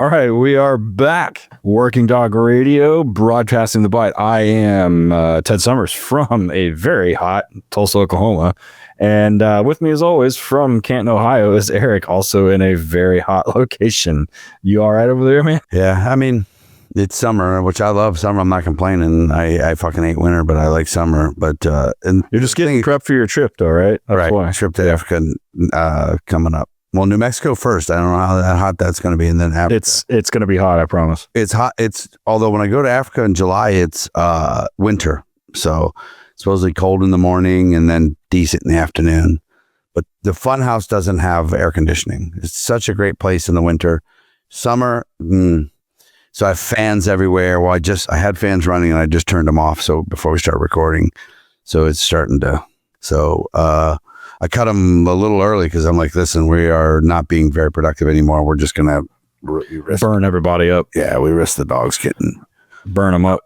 All right, we are back. Working Dog Radio, broadcasting the bite. I am Ted Summers from a very hot Tulsa, Oklahoma. And with me, as always, from Canton, Ohio, is Eric, also in a very hot location. You all right over there, man? Yeah, I mean, it's summer, which I love summer. I'm not complaining. I fucking hate winter, but I like summer. But and you're just getting prepped for your trip, though, right? That's right. Why. Trip to Africa coming up. Well, New Mexico first. I don't know how hot that's going to be, and then Africa. It's going to be hot. I promise. It's hot. Although when I go to Africa in July, it's winter, so it's supposedly cold in the morning and then decent in the afternoon. But the fun house doesn't have air conditioning. It's such a great place in the winter. Summer, so I have fans everywhere. Well, I had fans running and I just turned them off. So before we start recording, so it's starting to. So I cut them a little early because I'm like, listen, we are not being very productive anymore. We're just gonna burn everybody up. Yeah, we risk the dogs getting burn them up.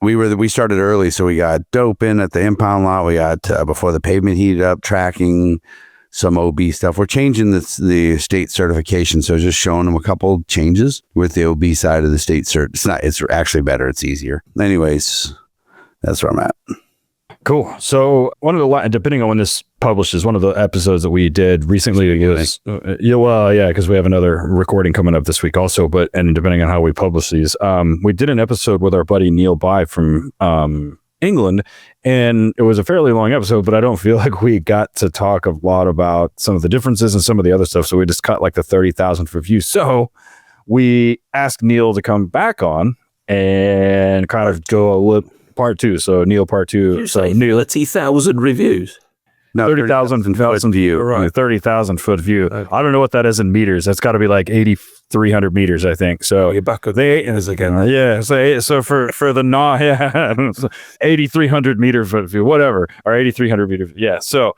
We started early, so we got dope in at the impound lot. We got before the pavement heated up, tracking some OB stuff. We're changing the state certification, so just showing them a couple changes with the OB side of the state cert. It's actually better. It's easier. Anyways, that's where I'm at. Cool. So depending on when this publishes, one of the episodes that we did recently is, because we have another recording coming up this week also, and depending on how we publish these, we did an episode with our buddy Neil By from England, and it was a fairly long episode, but I don't feel like we got to talk a lot about some of the differences and some of the other stuff. So we just cut like the 30,000th view. So we asked Neil to come back on and kind of go a little part two. So Neil, part two. You say nearly 1,000 reviews. No, 30,000 view. Right. 30,000 foot view. Okay. I don't know what that is in meters. That's got to be like 8,300 meters, I think. So you're back with the 8 again. Yeah. So for the 8,300 meter foot view, whatever, or 8,300 meter. Yeah. So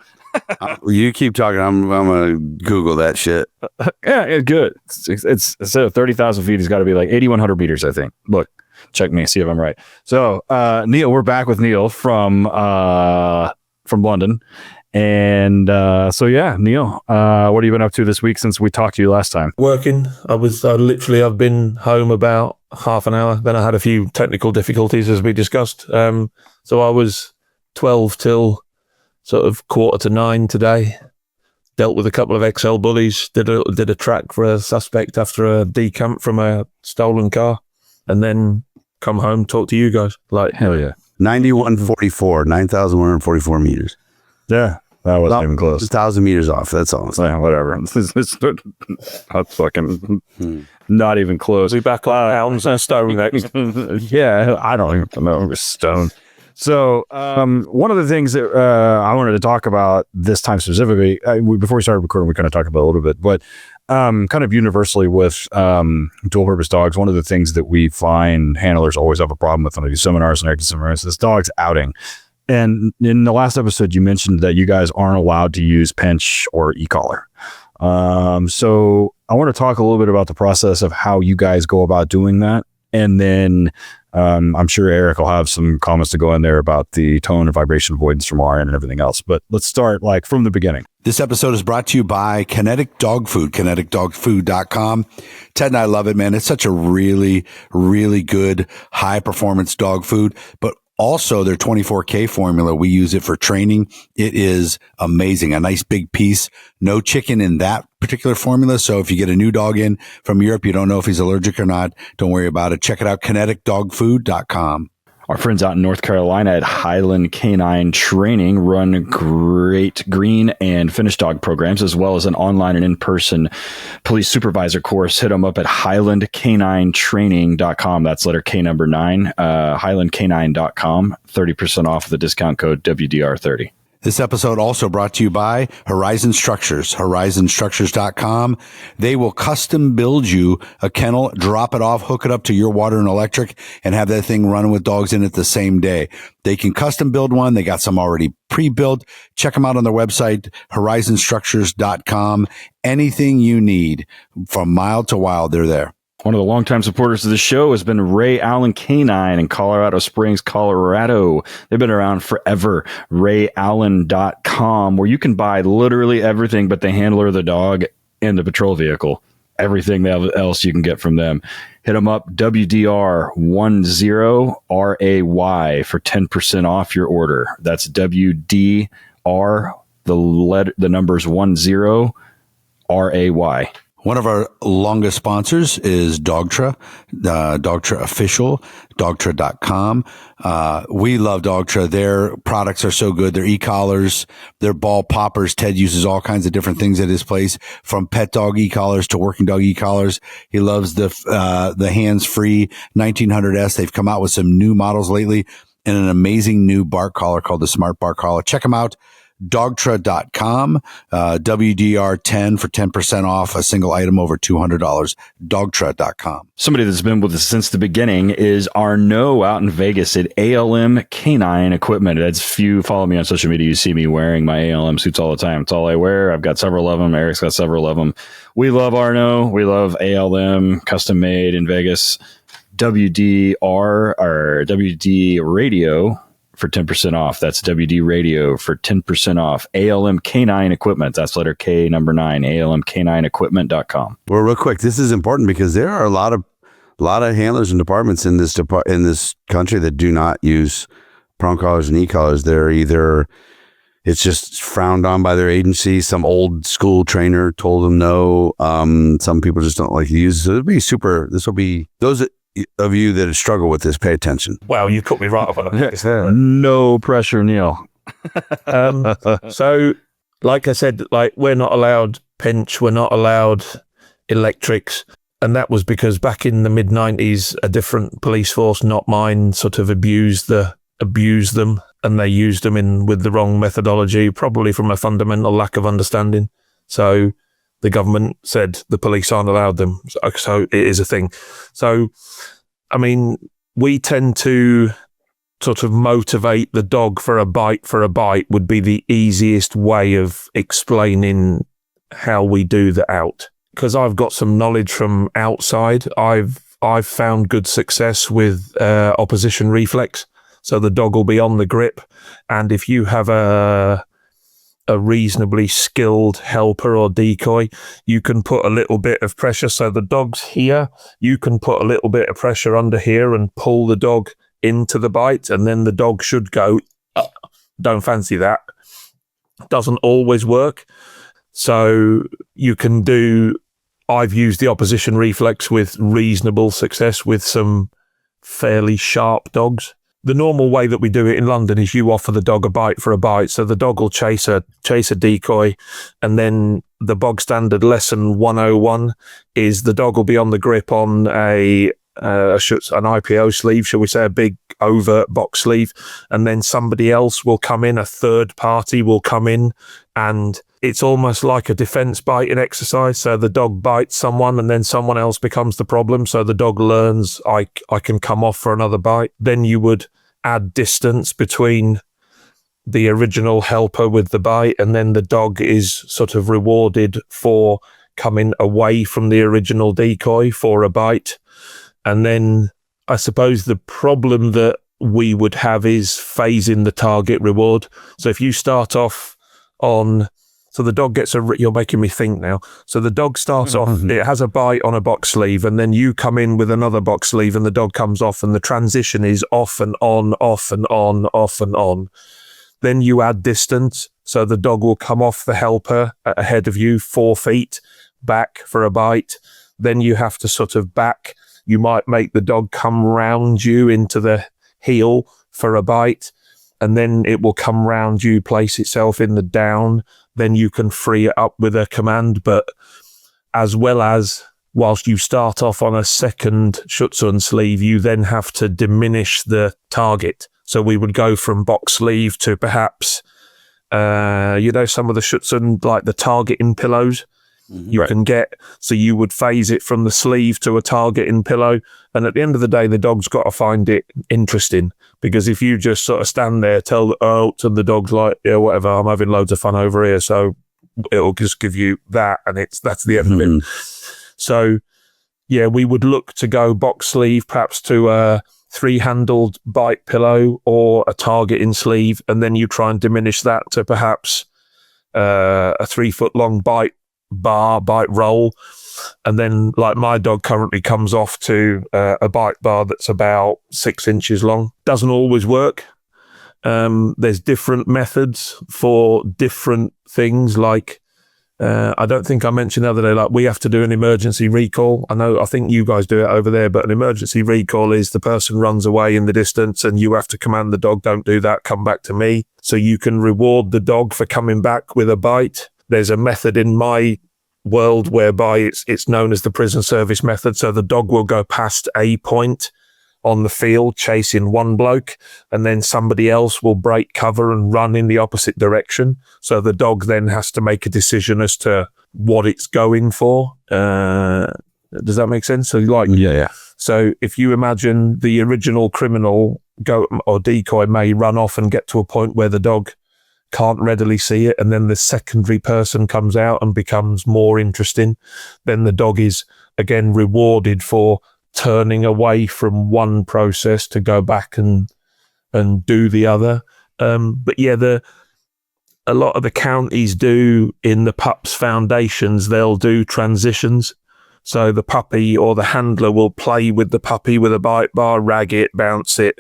you keep talking. I'm gonna Google that shit. Yeah, good. It's so 30,000 feet has got to be like 8,100 meters, I think. Look. Check me, see if I'm right. So, Neil, we're back with Neil from London. And so, yeah, Neil, what have you been up to this week since we talked to you last time? Working. I've been home about half an hour. Then I had a few technical difficulties, as we discussed. So I was 12 till sort of 8:45 today. Dealt with a couple of XL bullies. Did a track for a suspect after a decamp from a stolen car. And then come home, talk to you guys. Like, hell yeah. 9,144 meters. Yeah, that wasn't even close. 1,000 meters off. That's all. Yeah, whatever. That's fucking not even close. We back on pounds and stone next. Yeah, I don't even know. Stone. So one of the things that I wanted to talk about this time specifically, before we started recording, we kind of talked about it a little bit, but kind of universally with dual purpose dogs, one of the things that we find handlers always have a problem with when they do seminars and active seminars is dogs outing. And in the last episode, you mentioned that you guys aren't allowed to use pinch or e-collar. So I want to talk a little bit about the process of how you guys go about doing that. And then I'm sure Eric will have some comments to go in there about the tone and vibration avoidance from our end and everything else. But let's start like from the beginning. This episode is brought to you by Kinetic Dog Food, kineticdogfood.com. Ted and I love it, man. It's such a really, really good high performance dog food, but also their 24K formula. We use it for training. It is amazing. A nice big piece. No chicken in that particular formula. So if you get a new dog in from Europe, you don't know if he's allergic or not, don't worry about it. Check it out. kineticdogfood.com. Our friends out in North Carolina at Highland Canine Training run great green and finished dog programs, as well as an online and in-person police supervisor course. Hit them up at highlandcaninetraining.com. That's letter K number 9, highlandcanine.com. 30% off with the discount code WDR30. This episode also brought to you by Horizon Structures, horizonstructures.com. They will custom build you a kennel, drop it off, hook it up to your water and electric, and have that thing running with dogs in it the same day. They can custom build one. They got some already pre-built. Check them out on their website, horizonstructures.com. Anything you need from mild to wild, they're there. One of the longtime supporters of the show has been Ray Allen Canine in Colorado Springs, Colorado. They've been around forever. RayAllen.com, where you can buy literally everything but the handler of the dog and the patrol vehicle. everything else you can get from them. Hit them up, WDR10RAY for 10% off your order. That's WDR, the numbers 10RAY. One of our longest sponsors is Dogtra, Dogtra Official, Dogtra.com. We love Dogtra. Their products are so good. Their e-collars, their ball poppers. Ted uses all kinds of different things at his place, from pet dog e-collars to working dog e-collars. He loves the hands-free 1900S. They've come out with some new models lately and an amazing new bark collar called the Smart Bark Collar. Check them out. Dogtra.com, WDR10 for 10% off a single item over $200. Dogtra.com. Somebody that's been with us since the beginning is Arnaud out in Vegas at ALM Canine Equipment. If you follow me on social media, you see me wearing my ALM suits all the time. It's all I wear. I've got several of them. Eric's got several of them. We love Arnaud. We love ALM, custom made in Vegas. WDR or WD Radio for 10% off. That's WD Radio for 10% off. ALM Canine Equipment. That's letter K, number 9. ALMCanineEquipment.com. Well, real quick, this is important because there are a lot of handlers and departments in this country that do not use prong collars and e-collars. They're either, it's just frowned on by their agency. Some old school trainer told them no. Some people just don't like to use it. So this will be those of you that struggle with this, pay attention. Wow, you cut me right off. No pressure, Neil. So, like I said, we're not allowed pinch, we're not allowed electrics. And that was because back in the mid-90s, a different police force, not mine, sort of abused them, and they used them with the wrong methodology, probably from a fundamental lack of understanding. So the government said the police aren't allowed them. So it is a thing. So, I mean, we tend to sort of motivate the dog for a bite would be the easiest way of explaining how we do the out. Because I've got some knowledge from outside. I've found good success with opposition reflex. So the dog will be on the grip. And if you have a reasonably skilled helper or decoy, you can put a little bit of pressure. So the dog's here, you can put a little bit of pressure under here and pull the dog into the bite, and then the dog should go, don't fancy that. Doesn't always work. So you can do, I've used the opposition reflex with reasonable success with some fairly sharp dogs. The normal way that we do it in London is you offer the dog a bite for a bite. So the dog will chase a decoy, and then the bog standard lesson 101 is the dog will be on the grip on an IPO sleeve, shall we say, a big overt box sleeve, and then somebody else will come in, a third party will come in, and it's almost like a defense biting exercise. So the dog bites someone and then someone else becomes the problem. So the dog learns I can come off for another bite. Then you would add distance between the original helper with the bite, and then the dog is sort of rewarded for coming away from the original decoy for a bite. And then I suppose the problem that we would have is phasing the target reward. So if you start off on, so the dog gets you're making me think now. So the dog starts off, it has a bite on a box sleeve, and then you come in with another box sleeve and the dog comes off, and the transition is off and on, off and on, off and on. Then you add distance. So the dog will come off the helper ahead of you, 4 feet back for a bite. Then you have to sort of back. You might make the dog come round you into the heel for a bite, and then it will come round you, place itself in the down. Then you can free it up with a command. But as well as, whilst you start off on a second Schutzhund sleeve, you then have to diminish the target. So we would go from box sleeve to perhaps, some of the Schutzhund, like the targeting pillows. You can get, so you would phase it from the sleeve to a targeting pillow. And at the end of the day, the dog's got to find it interesting, because if you just sort of stand there, and the dog's like, yeah, whatever, I'm having loads of fun over here. So it'll just give you that, and that's the end of it. So yeah, we would look to go box sleeve, perhaps to a 3-handled bite pillow or a targeting sleeve. And then you try and diminish that to perhaps a 3-foot long bite bite roll. And then like my dog currently comes off to a bite bar that's about 6 inches long. Doesn't always work. There's different methods for different things. Like, I don't think I mentioned the other day, like we have to do an emergency recall. I think you guys do it over there, but an emergency recall is the person runs away in the distance and you have to command the dog, don't do that, come back to me. So you can reward the dog for coming back with a bite. There's a method in my world whereby it's known as the prison service method. So the dog will go past a point on the field chasing one bloke, and then somebody else will break cover and run in the opposite direction. So the dog then has to make a decision as to what it's going for. Does that make sense? So Yeah. So if you imagine the original criminal or decoy may run off and get to a point where the dog can't readily see it, and then the secondary person comes out and becomes more interesting, then the dog is again rewarded for turning away from one process to go back and do the other. But yeah, a lot of the counties do in the pups foundations, they'll do transitions. So the puppy or the handler will play with the puppy with a bite bar, rag it, bounce it,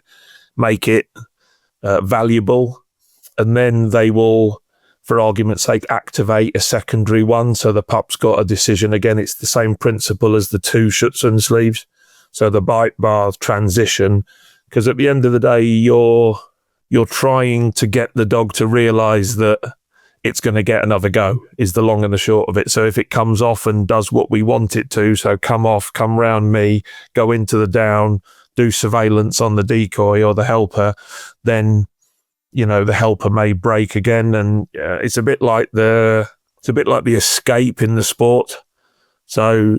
make it valuable. And then they will, for argument's sake, activate a secondary one. So the pup's got a decision. Again, it's the same principle as the 2 Schutzen sleeves. So the bite bar transition, because at the end of the day, you're trying to get the dog to realize that it's going to get another go, is the long and the short of it. So if it comes off and does what we want it to, so come off, come round me, go into the down, do surveillance on the decoy or the helper, then, you know, the helper may break again. And it's a bit like the escape in the sport. So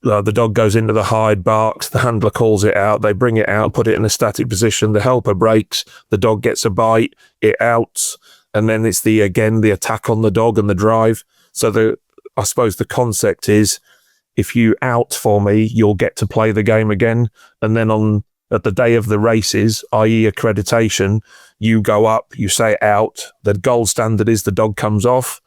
the dog goes into the hide, barks, the handler calls it out, they bring it out, put it in a static position, the helper breaks, the dog gets a bite, it outs, and then it's the attack on the dog and the drive. So I suppose the concept is, if you out for me, you'll get to play the game again. And then at the day of the races, i.e. accreditation, you go up, you say out, the gold standard is the dog comes off,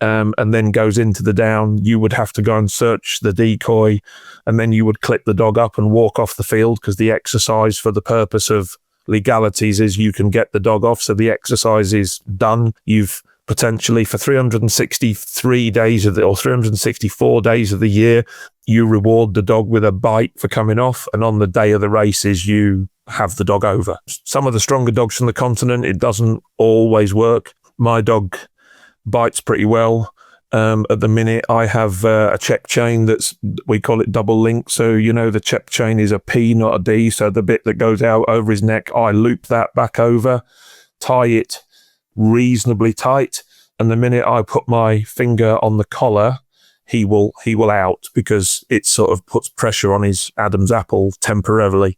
and then goes into the down. You would have to go and search the decoy, and then you would clip the dog up and walk off the field, because the exercise for the purpose of legalities is you can get the dog off. So the exercise is done. You've potentially, for 363 days or 364 days of the year, you reward the dog with a bite for coming off. And on the day of the races, you have the dog over. Some of the stronger dogs from the continent, it doesn't always work. My dog bites pretty well. At the minute, I have a check chain we call it double link. So, you know, the check chain is a P, not a D. So the bit that goes out over his neck, I loop that back over, tie it reasonably tight. And the minute I put my finger on the collar, he will out, because it sort of puts pressure on his Adam's apple temporarily.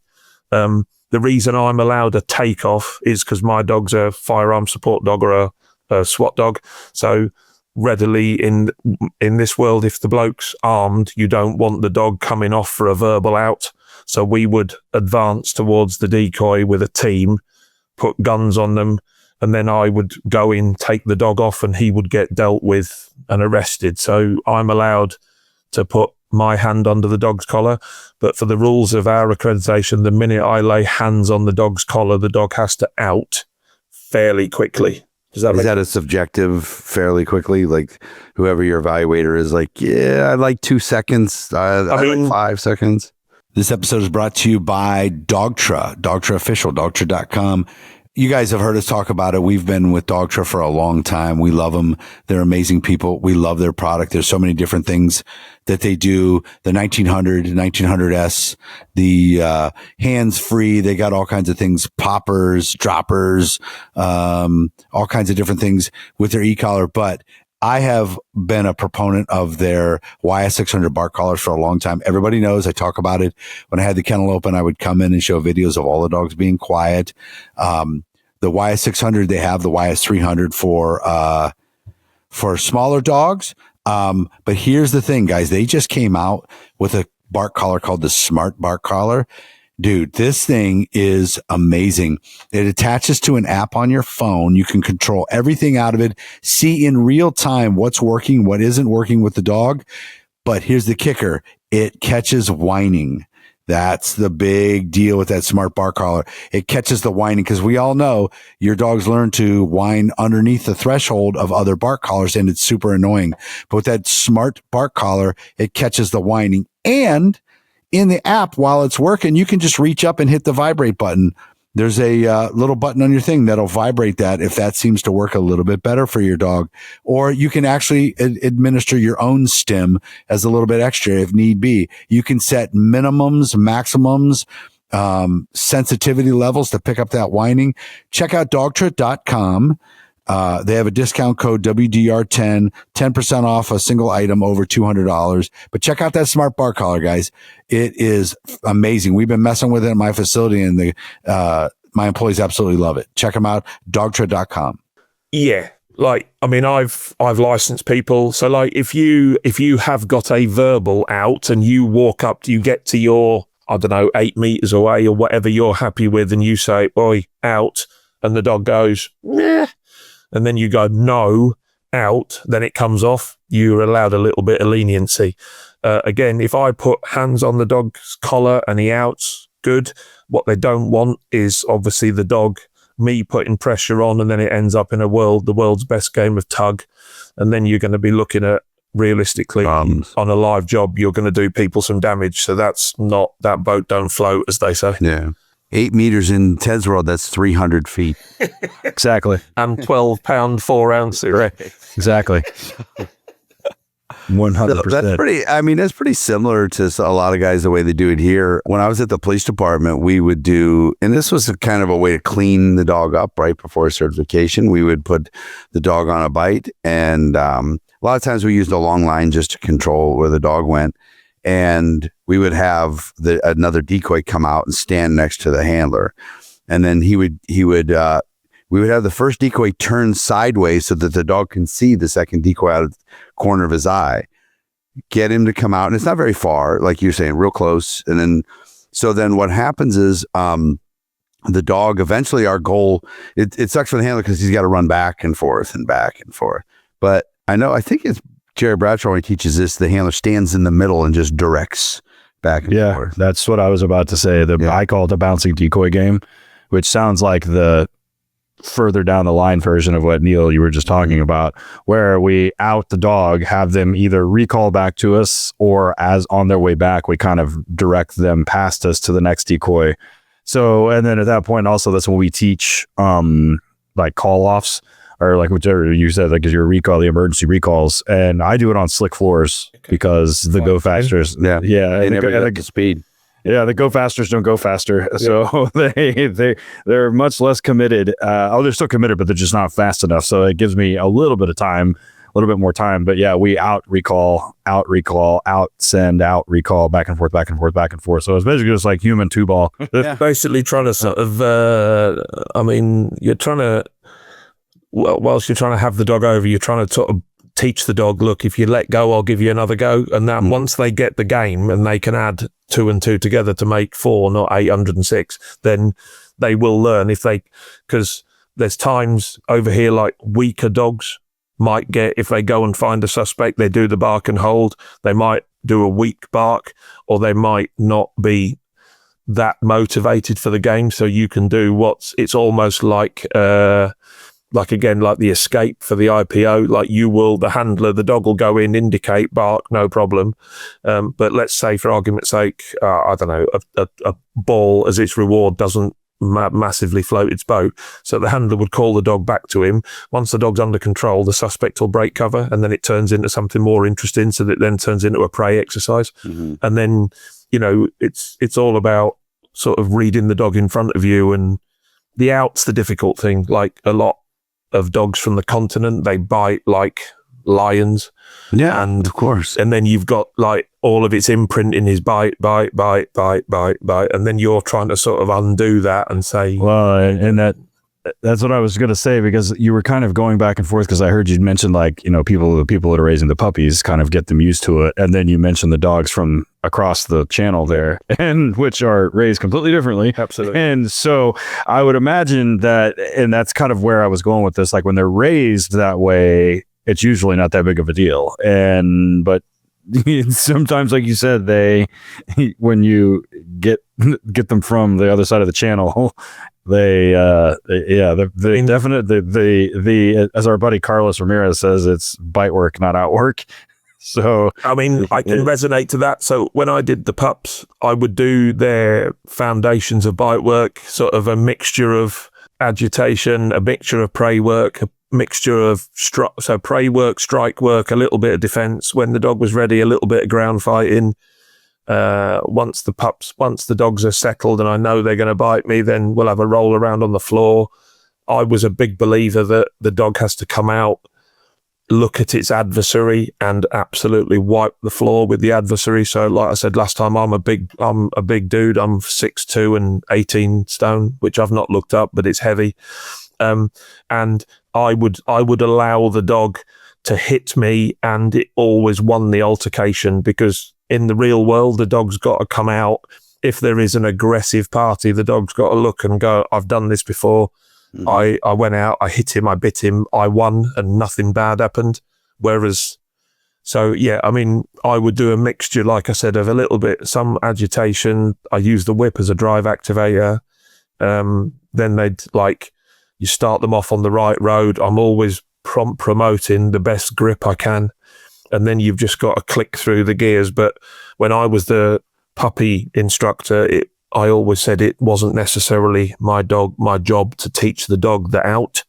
The reason I'm allowed a takeoff is because my dog's a firearm support dog or a SWAT dog. So readily in this world, if the bloke's armed, you don't want the dog coming off for a verbal out. So we would advance towards the decoy with a team, put guns on them, and then I would go in, take the dog off, and he would get dealt with and arrested. So I'm allowed to put my hand under the dog's collar. But for the rules of our accreditation, the minute I lay hands on the dog's collar, the dog has to out fairly quickly. Is that a subjective fairly quickly? Like whoever your evaluator is like, yeah, I like 2 seconds. I like 5 seconds. This episode is brought to you by Dogtra Official, Dogtra.com. You guys have heard us talk about it. We've been with Dogtra for a long time. We love them. They're amazing people. We love their product. There's so many different things that they do. The 1900S, the hands-free. They got all kinds of things, poppers, droppers, all kinds of different things with their e-collar. But I have been a proponent of their YS600 bark collars for a long time. Everybody knows I talk about it. When I had the kennel open, I would come in and show videos of all the dogs being quiet. The YS600, they have the YS300 for smaller dogs. But here's the thing, guys. They just came out with a bark collar called the Smart Bark Collar. Dude, this thing is amazing. It attaches to an app on your phone. You can control everything out of it, see in real time what's working, what isn't working with the dog. But here's the kicker. It catches whining. That's the big deal with that smart bark collar. It catches the whining because we all know your dogs learn to whine underneath the threshold of other bark collars, and it's super annoying. But with that smart bark collar, it catches the whining. And in the app, while it's working, you can just reach up and hit the vibrate button. There's a little button on your thing that'll vibrate that if that seems to work a little bit better for your dog. Or you can actually administer your own stim as a little bit extra if need be. You can set minimums, maximums, sensitivity levels to pick up that whining. Check out dogtra.com. They have a discount code WDR10, 10% off a single item over $200. But check out that smart bark collar, guys. It is amazing. We've been messing with it in my facility, and my employees absolutely love it. Check them out, dogtra.com. Yeah. Like, I mean, I've licensed people. So like, if you have got a verbal out and you walk up, you get to your, I don't know, 8 meters away or whatever you're happy with, and you say, "Oi, out," and the dog goes, "Meh," and then you go, "No, out," then it comes off. You're allowed a little bit of leniency. Again, if I put hands on the dog's collar and he outs, good. What they don't want is obviously the dog, me putting pressure on, and then it ends up in the world's best game of tug. And then you're going to be looking at, realistically, on a live job, you're going to do people some damage. So that's not, that boat don't float, as they say. Yeah. 8 meters in Ted's world, that's 300 feet. Exactly. And 12 pound, 4 ounces. Right. Exactly. 100%. That's pretty similar to a lot of guys, the way they do it here. When I was at the police department, we would do, and this was a kind of a way to clean the dog up right before certification. We would put the dog on a bite, and a lot of times we used a long line just to control where the dog went. And we would have another decoy come out and stand next to the handler. And then we would have the first decoy turn sideways so that the dog can see the second decoy out of the corner of his eye. Get him to come out. And it's not very far, like you're saying, real close. And then what happens is the dog, eventually our goal, it sucks for the handler because he's got to run back and forth and back and forth. But I think it's Jerry Bradshaw, when he teaches this, the handler stands in the middle and just directs back and forth. That's what I was about to say. I call it the bouncing decoy game, which sounds like the further down the line version of what, Neil, you were just talking about, where we out the dog, have them either recall back to us, or as on their way back, we kind of direct them past us to the next decoy. So, and then at that point also, that's when we teach like call offs, or like whichever you said, like your recall, the emergency recalls. And I do it on slick floors because the go fasters. Yeah. They never get the speed. Yeah, the go fasters don't go faster. Yeah. So they're much less committed. They're still committed, but they're just not fast enough. So it gives me a little bit more time. But yeah, we out recall, out send, out recall, back and forth, back and forth, back and forth. So it's basically just like human two ball. Basically trying to sort of, you're trying to, whilst you're trying to have the dog over, you're trying to sort of teach the dog, look, if you let go, I'll give you another go. And that once they get the game and they can add 2 and 2 together to make 4, not 806, then they will learn because there's times over here, like weaker dogs might get, if they go and find a suspect, they do the bark and hold, they might do a weak bark, or they might not be that motivated for the game. So you can do it's almost like the escape for the IPO, like the handler, the dog will go in, indicate, bark, no problem. But let's say, for argument's sake, I don't know, a ball as its reward doesn't massively float its boat. So the handler would call the dog back to him. Once the dog's under control, the suspect will break cover, and then it turns into something more interesting. So that it then turns into a prey exercise. Mm-hmm. And then, it's all about sort of reading the dog in front of you, and the out's the difficult thing. Like a lot of dogs from the continent, they bite like lions. Yeah, and of course. And then you've got like all of its imprint in his bite, and then you're trying to sort of undo that and say, well, and that's what I was going to say, because you were kind of going back and forth, because I heard you mention, like, people that are raising the puppies, kind of get them used to it, and then you mentioned the dogs from across the channel there, and which are raised completely differently. Absolutely. And so I would imagine that, and that's kind of where I was going with this, like when they're raised that way, it's usually not that big of a deal. But sometimes, like you said, when you get them from the other side of the channel, they definitely, as our buddy Carlos Ramirez says, it's bite work, not outwork. So, I mean, I can resonate to that. So when I did the pups, I would do their foundations of bite work, sort of a mixture of agitation, a mixture of prey work, a mixture of prey work, strike work, a little bit of defense. When the dog was ready, a little bit of ground fighting. Once the dogs are settled and I know they're going to bite me, then we'll have a roll around on the floor. I was a big believer that the dog has to come out, look at its adversary, and absolutely wipe the floor with the adversary. So like I said last time, I'm a big dude. I'm 6'2" and 18 stone, which I've not looked up, but it's heavy. And I would allow the dog to hit me, and it always won the altercation, because in the real world, the dog's got to come out. If there is an aggressive party, the dog's got to look and go, I've done this before. Mm-hmm. I went out, I hit him, I bit him, I won, and nothing bad happened. Whereas, so yeah, I mean, I would do a mixture, like I said, of a little bit, some agitation. I use the whip as a drive activator. Then you start them off on the right road. I'm always promoting the best grip I can. And then you've just got to click through the gears. But when I was the puppy instructor, I always said it wasn't necessarily my job to teach the dog the out.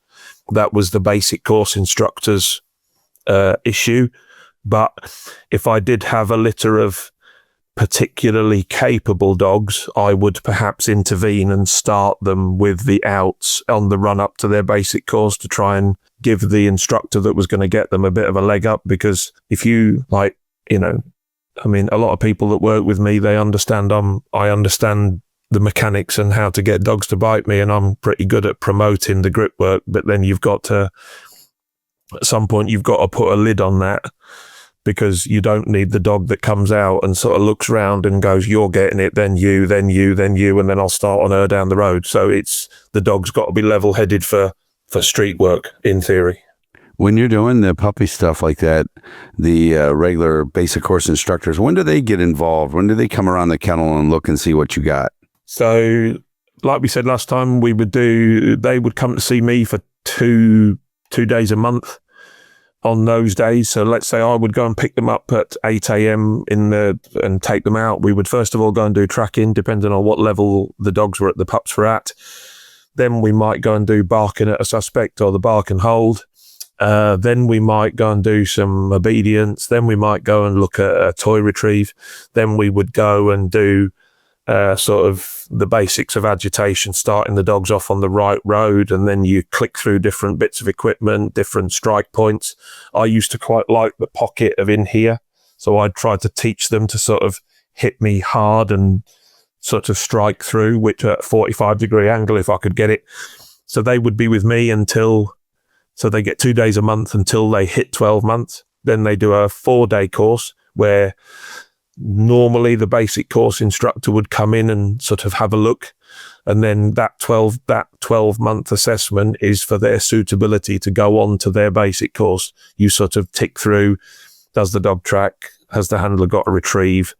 That was the basic course instructor's issue. But if I did have a litter of particularly capable dogs, I would perhaps intervene and start them with the outs on the run up to their basic course to try and give the instructor that was going to get them a bit of a leg up. Because if you a lot of people that work with me, I understand the mechanics and how to get dogs to bite me, and I'm pretty good at promoting the grip work. But then at some point, you've got to put a lid on that, because you don't need the dog that comes out and sort of looks round and goes, you're getting it, then you, then you, then you, and then I'll start on her down the road. So the dog's got to be level-headed for street work, in theory. When you're doing the puppy stuff like that, the regular basic course instructors, when do they get involved? When do they come around the kennel and look and see what you got? So, like we said last time, they would come to see me for two days a month on those days. So let's say I would go and pick them up at 8 a.m. and take them out. We would first of all go and do tracking, depending on what level the pups were at. Then we might go and do barking at a suspect or the bark and hold. Then we might go and do some obedience. Then we might go and look at a toy retrieve. Then we would go and do sort of the basics of agitation, starting the dogs off on the right road, and then you click through different bits of equipment, different strike points. I used to quite like the pocket of in here, so I'd try to teach them to sort of hit me hard and sort of strike through, which at a 45-degree angle if I could get it. So they would be with me so they get 2 days a month until they hit 12 months. Then they do a 4-day course where normally the basic course instructor would come in and sort of have a look. And then that 12-month assessment is for their suitability to go on to their basic course. You sort of tick through, does the dog track? Has the handler got a retrieve?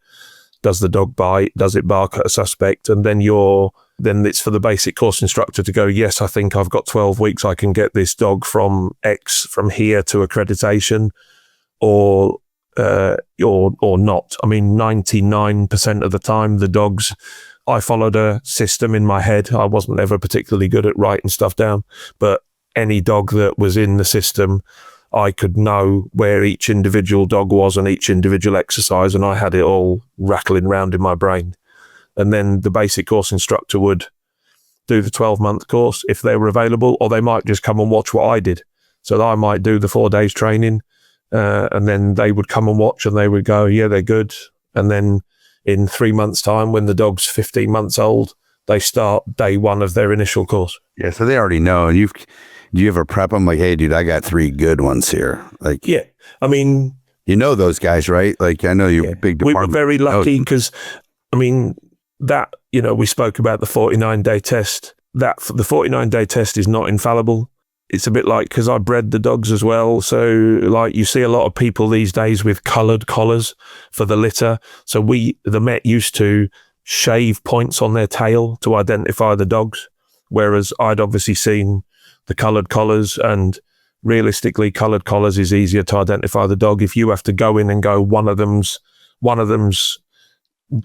Does the dog bite? Does it bark at a suspect? And then it's for the basic course instructor to go, yes, I think I've got 12 weeks. I can get this dog from here to accreditation, or not. I mean, 99% of the time, the dogs, I followed a system in my head. I wasn't ever particularly good at writing stuff down, but any dog that was in the system, I could know where each individual dog was and each individual exercise, and I had it all rattling around in my brain. And then the basic course instructor would do the 12-month course if they were available, or they might just come and watch what I did. So I might do the 4 days training, and then they would come and watch and they would go, yeah, they're good. And then in 3 months' time, when the dog's 15 months old, they start day one of their initial course. Yeah, so they already know. Do you ever prep them like, hey, dude, I got 3 good ones here? Like, yeah. I mean, You know those guys, right? Like, I know you're big We department. were very lucky because, I mean, that, you know, we spoke about the 49-day test. That the 49-day test is not infallible. It's a bit like, because I bred the dogs as well. So, like, you see a lot of people these days with coloured collars for the litter. So the Met used to shave points on their tail to identify the dogs, whereas I'd obviously seen the coloured collars, and realistically, coloured collars is easier to identify the dog. If you have to go in and go, one of them's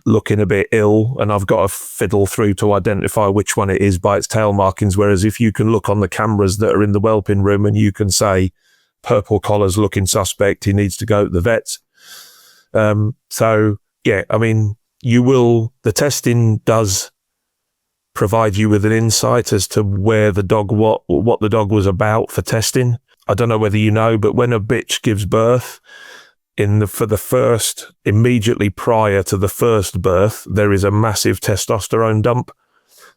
looking a bit ill, and I've got to fiddle through to identify which one it is by its tail markings. Whereas if you can look on the cameras that are in the whelping room and you can say, purple collar's looking suspect, he needs to go to the vets. So yeah, I mean, the testing does provide you with an insight as to where the dog, what the dog was about for testing. I don't know whether you know, but when a bitch gives birth, immediately prior to the first birth, there is a massive testosterone dump.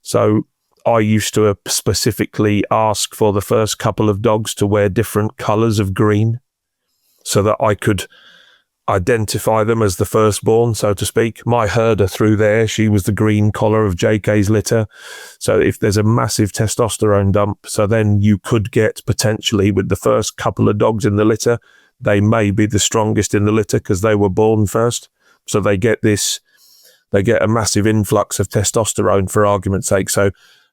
So I used to specifically ask for the first couple of dogs to wear different colours of green so that I could identify them as the firstborn, so to speak. My herder through there, she was the green collar of JK's litter. So if there's a massive testosterone dump, so then you could get potentially with the first couple of dogs in the litter, they may be the strongest in the litter because they were born first. So they get a massive influx of testosterone, for argument's sake. So,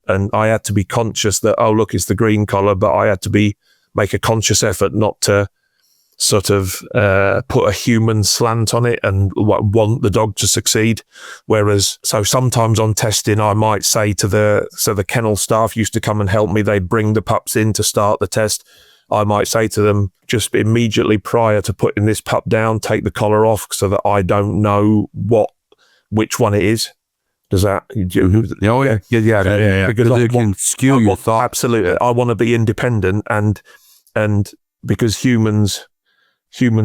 and I had to be conscious that, oh, look, it's the green collar, but I had to make a conscious effort not to sort of put a human slant on it and want the dog to succeed. Whereas, so sometimes on testing, I might say the kennel staff used to come and help me. They'd bring the pups in to start the test. I might say to them, just immediately prior to putting this pup down, take the collar off so that I don't know which one it is. Does that? Mm-hmm. Oh, yeah. Because it can skew your thought. Absolutely. I want to be independent, and because humans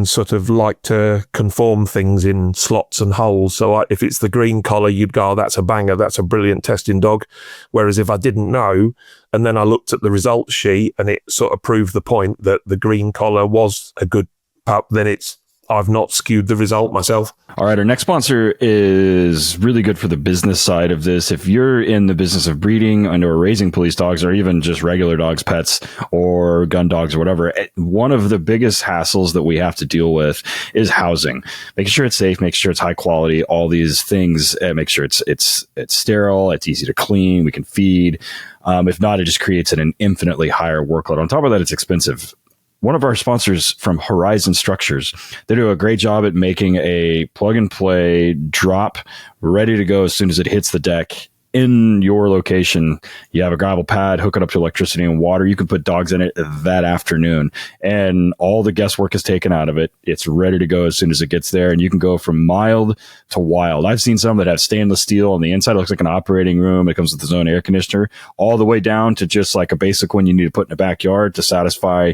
sort of like to conform things in slots and holes. So if it's the green collar, you'd go, oh, that's a banger, that's a brilliant testing dog. Whereas if I didn't know, and then I looked at the results sheet and it sort of proved the point that the green collar was a good pup, then I've not skewed the result myself. All right. Our next sponsor is really good for the business side of this. If you're in the business of breeding or raising police dogs, or even just regular dogs, pets, or gun dogs or whatever, one of the biggest hassles that we have to deal with is housing. Making sure it's safe, making sure it's high quality, all these things, make sure it's sterile, it's easy to clean, we can feed. If not, it just creates an infinitely higher workload. On top of that, it's expensive. One of our sponsors from Horizon Structures, they do a great job at making a plug and play drop ready to go as soon as it hits the deck in your location. You have a gravel pad, hook it up to electricity and water. You can put dogs in it that afternoon, and all the guesswork is taken out of it. It's ready to go as soon as it gets there, and you can go from mild to wild. I've seen some that have stainless steel on the inside. It looks like an operating room. It comes with its own air conditioner, all the way down to just like a basic one you need to put in the backyard to satisfy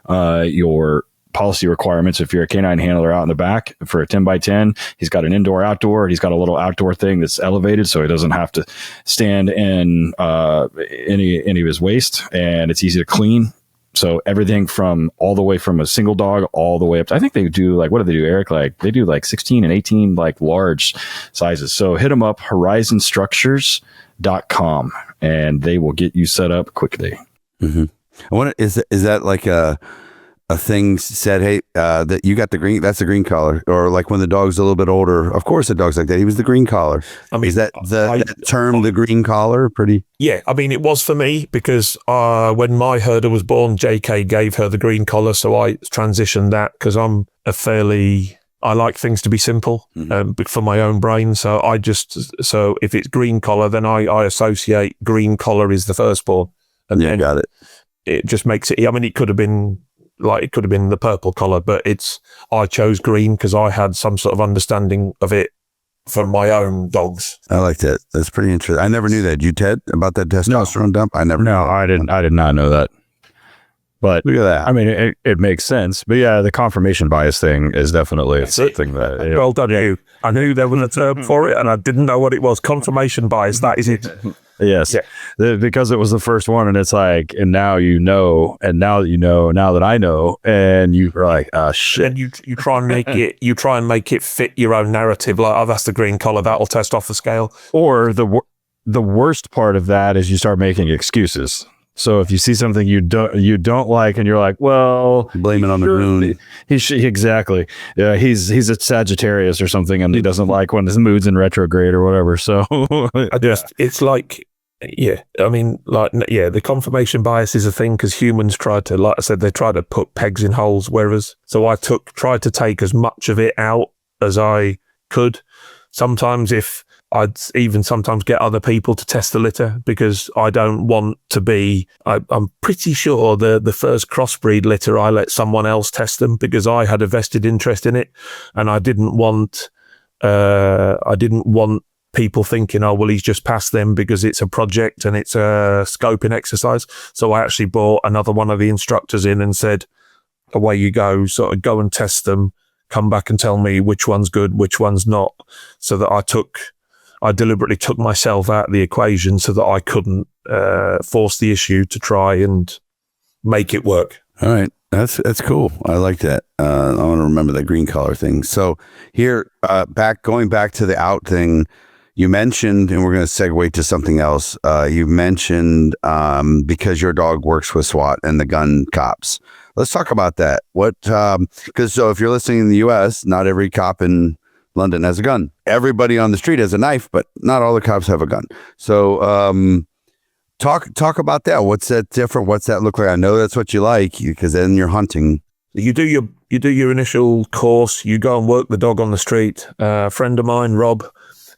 your policy requirements. If you're a canine handler out in the back for a 10x10, he's got an indoor outdoor. He's got a little outdoor thing that's elevated so he doesn't have to stand in any of his waste, and it's easy to clean. So everything from all the way from a single dog all the way up to, I think they do like, what do they do, Eric? Like they do like 16 and 18 like large sizes. So hit them up, horizonstructures.com, and they will get you set up quickly. Mm-hmm. I wonder, is that like a thing said, hey, that you got the green, that's the green collar, or like when the dog's a little bit older, of course the dog's like that, he was the green collar. I mean, is that that term, the green collar, pretty? Yeah, I mean, it was for me because when my herder was born, JK gave her the green collar, so I transitioned that because I like things to be simple for my own brain. So so if it's green collar, then I associate green collar is the firstborn. And yeah, got it. It just makes it, I mean, it could have been the purple collar, but I chose green because I had some sort of understanding of it from my own dogs. I like that. That's pretty interesting. I never knew that. You, Ted, about that testosterone dump? I never. No, I did not know that. But look at that. I mean, it makes sense. But yeah, the confirmation bias thing is definitely something that. Well done, you. I knew there was a term for it, and I didn't know what it was. Confirmation bias. That is it. Yes. Yeah. Because it was the first one, and it's like, and now you know, and now that you know, now that I know, and you're like, shit. And you try and make it fit your own narrative. Like, oh, that's the green collar, that'll test off the scale. Or the worst part of that is you start making excuses. So if you see something you don't like, and you're like, well, blame it on the moon. Exactly. Yeah, he's a Sagittarius or something, and he doesn't like when his mood's in retrograde or whatever. So it's like, the confirmation bias is a thing because humans try to, like I said, they try to put pegs in holes. Whereas, so I tried to take as much of it out as I could. Sometimes I'd even sometimes get other people to test the litter because I don't want to be, I'm pretty sure the first crossbreed litter, I let someone else test them because I had a vested interest in it. And I didn't want people thinking, oh, well, he's just passed them because it's a project and it's a scoping exercise. So I actually brought another one of the instructors in and said, away you go, sort of go and test them, come back and tell me which one's good, which one's not. So that I deliberately took myself out of the equation so that I couldn't force the issue to try and make it work. All right. That's cool. I like that. I want to remember that green collar thing. So here, going back to the out thing, you mentioned, and we're going to segue to something else. You mentioned because your dog works with SWAT and the gun cops. Let's talk about that. Because if you're listening in the U.S., not every cop in London has a gun. Everybody on the street has a knife, but not all the cops have a gun. So talk about that. What's that different? What's that look like? I know that's what you like because then you're hunting. You do your initial course. You go and work the dog on the street. A friend of mine, Rob,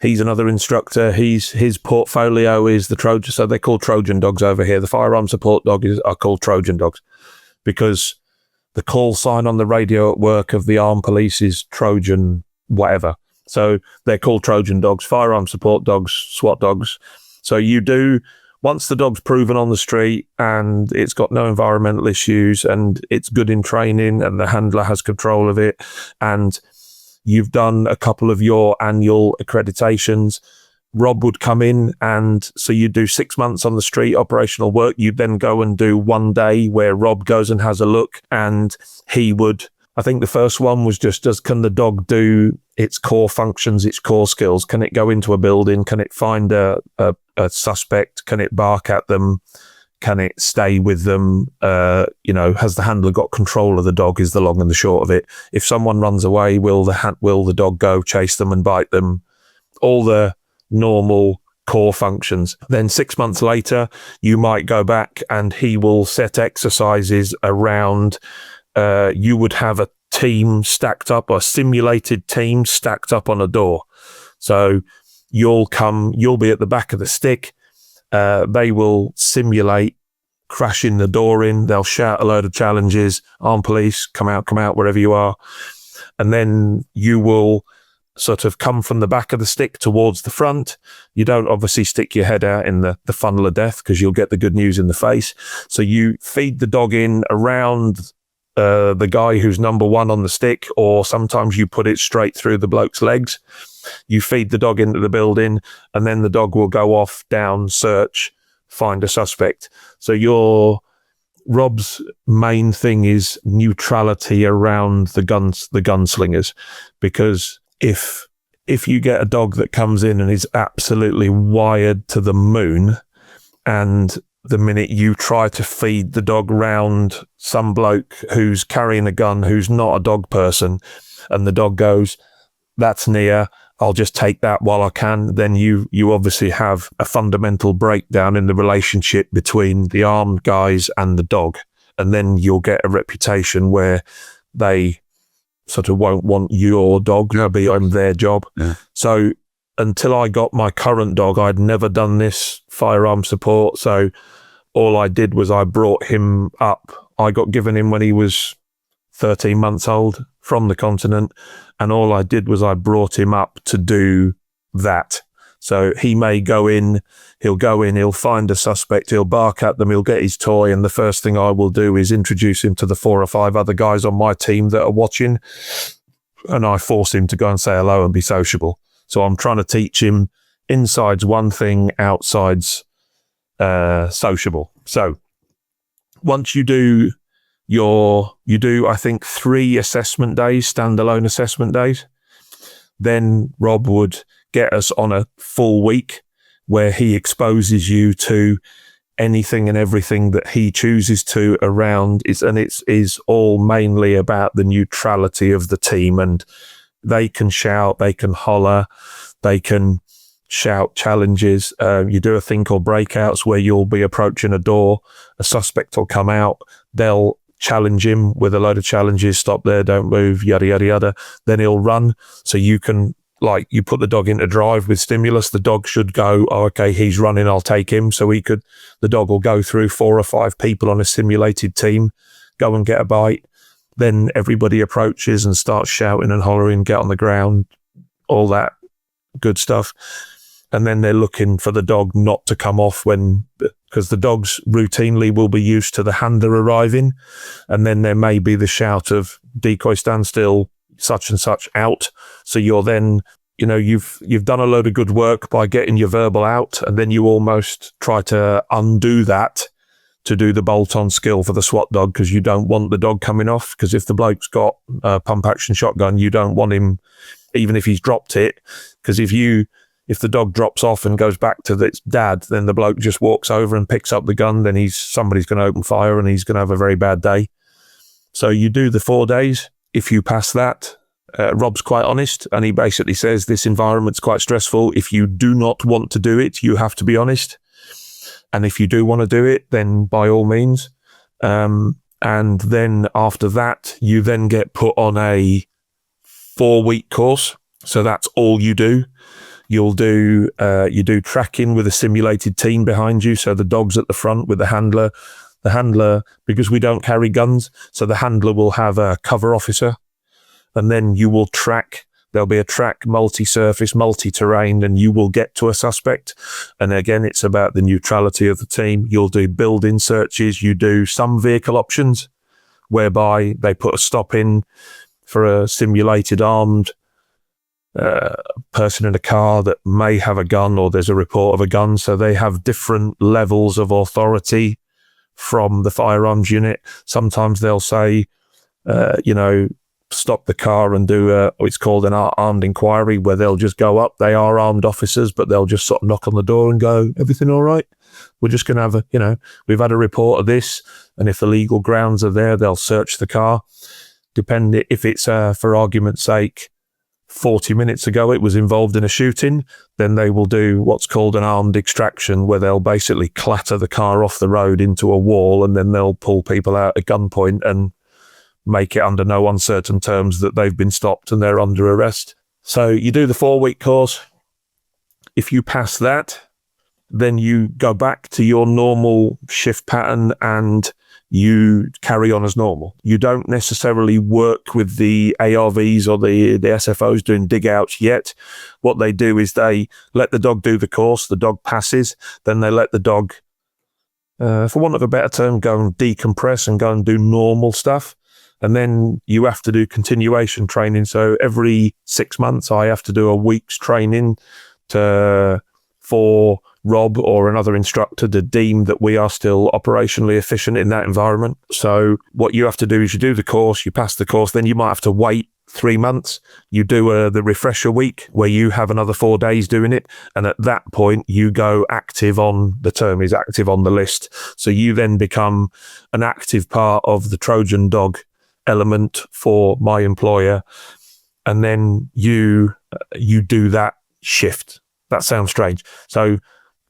he's another instructor. His portfolio is the Trojan. So they're called Trojan dogs over here. The firearm support dogs are called Trojan dogs because the call sign on the radio at work of the armed police is Trojan whatever. So they're called Trojan dogs, firearm support dogs, SWAT dogs. So once the dog's proven on the street and it's got no environmental issues and it's good in training and the handler has control of it and you've done a couple of your annual accreditations, Rob would come in, and so you do 6 months on the street operational work. You then go and do 1 day where Rob goes and has a look, and he would, I think the first one was just, can the dog do its core functions, its core skills? Can it go into a building? Can it find a suspect? Can it bark at them? Can it stay with them? Has the handler got control of the dog is the long and the short of it. If someone runs away, will the dog go chase them and bite them? All the normal core functions. Then 6 months later, you might go back and he will set exercises around, you would have a team stacked up, a simulated team stacked up on a door. So you'll be at the back of the stick. They will simulate crashing the door in. They'll shout a load of challenges, armed police, come out, wherever you are. And then you will sort of come from the back of the stick towards the front. You don't obviously stick your head out in the funnel of death because you'll get the good news in the face. So you feed the dog in around the guy who's number one on the stick, or sometimes you put it straight through the bloke's legs. You feed the dog into the building, and then the dog will go off, down, search, find a suspect. So Rob's main thing is neutrality around the gunslingers, because if you get a dog that comes in and is absolutely wired to the moon, and the minute you try to feed the dog round some bloke who's carrying a gun, who's not a dog person, and the dog goes, that's near, I'll just take that while I can, then you obviously have a fundamental breakdown in the relationship between the armed guys and the dog. And then you'll get a reputation where they sort of won't want your dog to be on their job. Yeah. So until I got my current dog, I'd never done this firearm support. So all I did was I brought him up. I got given him when he was 13 months old from the continent. And all I did was I brought him up to do that. So he may go in, he'll find a suspect, he'll bark at them, he'll get his toy. And the first thing I will do is introduce him to the 4 or 5 other guys on my team that are watching. And I force him to go and say hello and be sociable. So I'm trying to teach him inside's one thing, outside's sociable. So once you do I think 3 assessment days, standalone assessment days, then Rob would get us on a full week where he exposes you to anything and everything that he chooses to around it, and it is all mainly about the neutrality of the team. And they can shout, they can holler, they can shout challenges. You do a thing called breakouts where you'll be approaching a door, a suspect will come out, they'll challenge him with a load of challenges, stop there, don't move, yada, yada, yada. Then he'll run. So you can, like, you put the dog into drive with stimulus, the dog should go, oh, okay, he's running, I'll take him. So the dog will go through 4 or 5 people on a simulated team, go and get a bite. Then everybody approaches and starts shouting and hollering, get on the ground, all that good stuff. And then they're looking for the dog not to come off because the dogs routinely will be used to the handler arriving. And then there may be the shout of decoy standstill, such and such out. So you're then, you've done a load of good work by getting your verbal out, and then you almost try to undo that to do the bolt-on skill for the SWAT dog, because you don't want the dog coming off. Because if the bloke's got a pump-action shotgun, you don't want him, even if he's dropped it, because if the dog drops off and goes back to its dad, then the bloke just walks over and picks up the gun, then somebody's going to open fire and he's going to have a very bad day. So you do the 4 days. If you pass that, Rob's quite honest, and he basically says this environment's quite stressful. If you do not want to do it, you have to be honest. And if you do want to do it, then by all means. And then after that, you then get put on a 4-week course. So that's all you do. You do tracking with a simulated team behind you. So the dog's at the front with the handler. The handler, because we don't carry guns, so the handler will have a cover officer. And then you will track. There'll be a track, multi-surface, multi-terrain, and you will get to a suspect. And again, it's about the neutrality of the team. You'll do building searches. You do some vehicle options whereby they put a stop in for a simulated armed person in a car that may have a gun, or there's a report of a gun. So they have different levels of authority from the firearms unit. Sometimes they'll say, stop the car and do it's called an armed inquiry, where they'll just go up. They are armed officers, but they'll just sort of knock on the door and go, everything all right? We're just going to have we've had a report of this. And if the legal grounds are there, they'll search the car. Depending if it's, for argument's sake, 40 minutes ago it was involved in a shooting, then they will do what's called an armed extraction, where they'll basically clatter the car off the road into a wall, and then they'll pull people out at gunpoint and make it under no uncertain terms that they've been stopped and they're under arrest. So you do the 4-week course. If you pass that, then you go back to your normal shift pattern and you carry on as normal. You don't necessarily work with the ARVs or the SFOs doing dig outs yet. What they do is they let the dog do the course, the dog passes, then they let the dog, for want of a better term, go and decompress and go and do normal stuff. And then you have to do continuation training. So every 6 months, I have to do a week's training for Rob or another instructor to deem that we are still operationally efficient in that environment. So what you have to do is you do the course, you pass the course, then you might have to wait 3 months. You do the refresher week where you have another 4 days doing it. And at that point, you go active on, the term is active on the list. So you then become an active part of the Trojan dog element for my employer, and then you do that shift. That sounds strange. So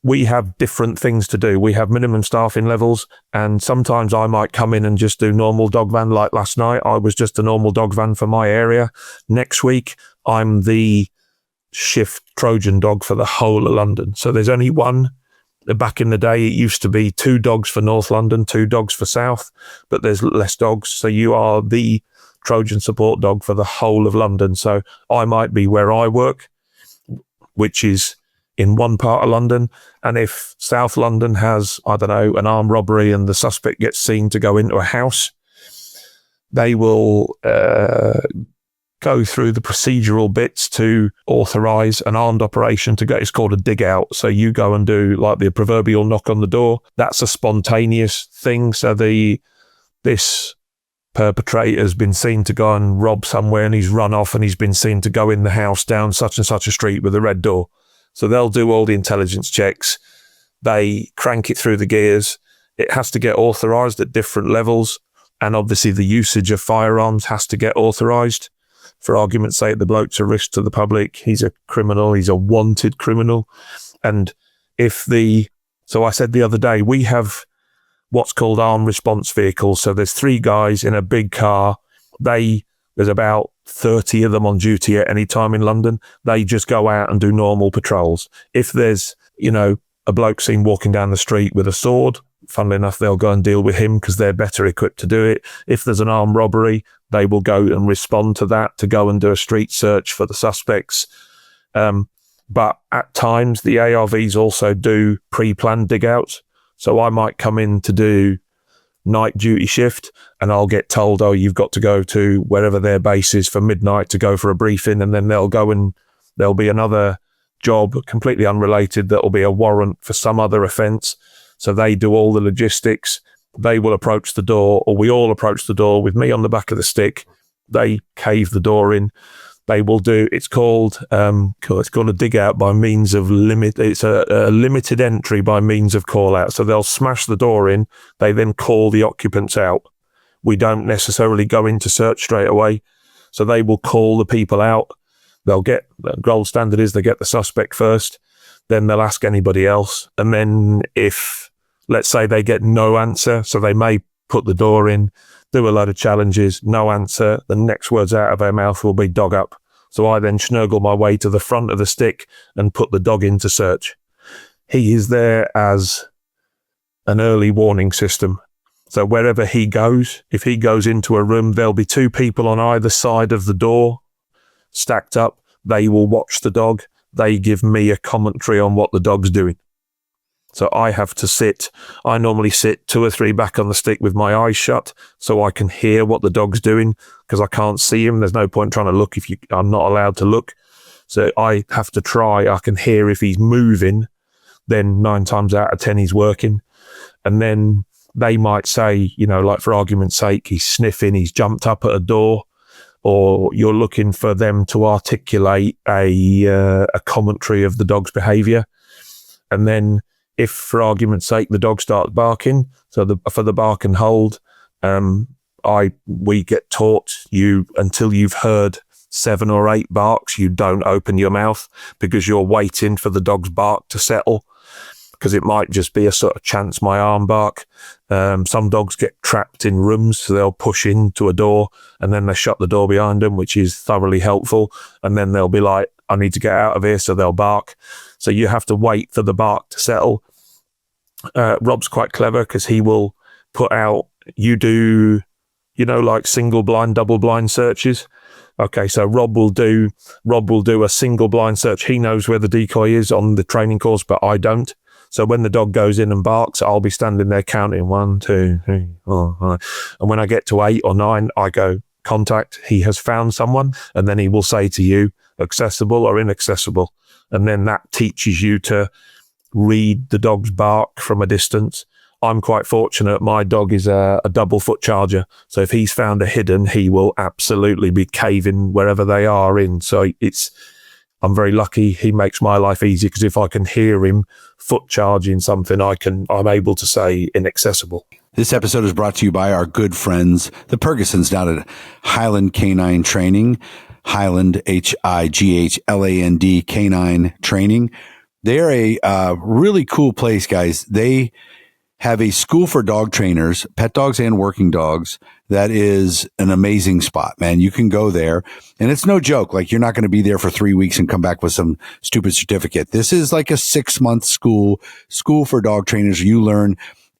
we have different things to do. We have minimum staffing levels, and sometimes I might come in and just do normal dog van. Like last night, I was just a normal dog van for my area. Next week, I'm the shift Trojan dog for the whole of London. So there's only one. Back in the day, it used to be 2 dogs for North London, 2 dogs for South, but there's less dogs. So you are the Trojan support dog for the whole of London. So I might be where I work, which is in one part of London. And if South London has, I don't know, an armed robbery and the suspect gets seen to go into a house, they will go through the procedural bits to authorize an armed operation to go. It's called a dig out. So you go and do like the proverbial knock on the door. That's a spontaneous thing. So this perpetrator has been seen to go and rob somewhere, and he's run off, and he's been seen to go in the house down such and such a street with a red door. So they'll do all the intelligence checks. They crank it through the gears. It has to get authorized at different levels. And obviously the usage of firearms has to get authorized. For argument's sake, the bloke's a risk to the public. He's a criminal. He's a wanted criminal. And so I said the other day, we have what's called armed response vehicles. So there's 3 guys in a big car. There's about 30 of them on duty at any time in London. They just go out and do normal patrols. If there's, a bloke seen walking down the street with a sword, funnily enough, they'll go and deal with him because they're better equipped to do it. If there's an armed robbery, they will go and respond to that, to go and do a street search for the suspects. But at times, the ARVs also do pre-planned dig-outs. So I might come in to do night duty shift, and I'll get told, oh, you've got to go to wherever their base is for midnight to go for a briefing, and then they'll go and there'll be another job completely unrelated that'll be a warrant for some other offence. So they do all the logistics. They will approach the door, or we all approach the door with me on the back of the stick. They cave the door in. They will do, it's called a dig out by means of it's a limited entry by means of call out. So they'll smash the door in. They then call the occupants out. We don't necessarily go into search straight away. So they will call the people out. The gold standard is they get the suspect first, then they'll ask anybody else. And then if, let's say they get no answer, so they may put the door in, do a load of challenges, no answer, the next words out of their mouth will be dog up. So I then snuggle my way to the front of the stick and put the dog into search. He is there as an early warning system. So wherever he goes, if he goes into a room, there'll be 2 people on either side of the door stacked up. They will watch the dog. They give me a commentary on what the dog's doing. So I normally sit 2 or 3 back on the stick with my eyes shut so I can hear what the dog's doing, because I can't see him. There's no point trying to look I'm not allowed to look. So I have to try. I can hear if he's moving, then 9 times out of 10 he's working. And then they might say, like for argument's sake, he's sniffing, he's jumped up at a door, or you're looking for them to articulate a commentary of the dog's behaviour. And then if, for argument's sake, the dog starts barking, so for the bark and hold, we get taught until you've heard 7 or 8 barks, you don't open your mouth, because you're waiting for the dog's bark to settle, because it might just be a sort of chance my arm bark. Some dogs get trapped in rooms, so they'll push into a door and then they shut the door behind them, which is thoroughly helpful. And then they'll be like, I need to get out of here, so they'll bark. So you have to wait for the bark to settle. Rob's quite clever because he will put out, like single blind, double blind searches. Okay, so Rob will do a single blind search. He knows where the decoy is on the training course, but I don't. So when the dog goes in and barks, I'll be standing there counting 1, 2, 3, 4, 5. And when I get to 8 or 9, I go, contact, he has found someone. And then he will say to you, accessible or inaccessible. And then that teaches you to read the dog's bark from a distance. I'm quite fortunate. My dog is a double foot charger. So if he's found a hidden, he will absolutely be caving wherever they are in. So I'm very lucky. He makes my life easy, because if I can hear him foot charging something, I'm able to say inaccessible. This episode is brought to you by our good friends, the Pergasons, down at Highland Canine Training. Highland, Highland Canine Training. They're a really cool place, guys. They have a school for dog trainers, pet dogs and working dogs. That is an amazing spot, man. You can go there, and it's no joke. Like, you're not going to be there for 3 weeks and come back with some stupid certificate. This is like a 6-month school for dog trainers. You learn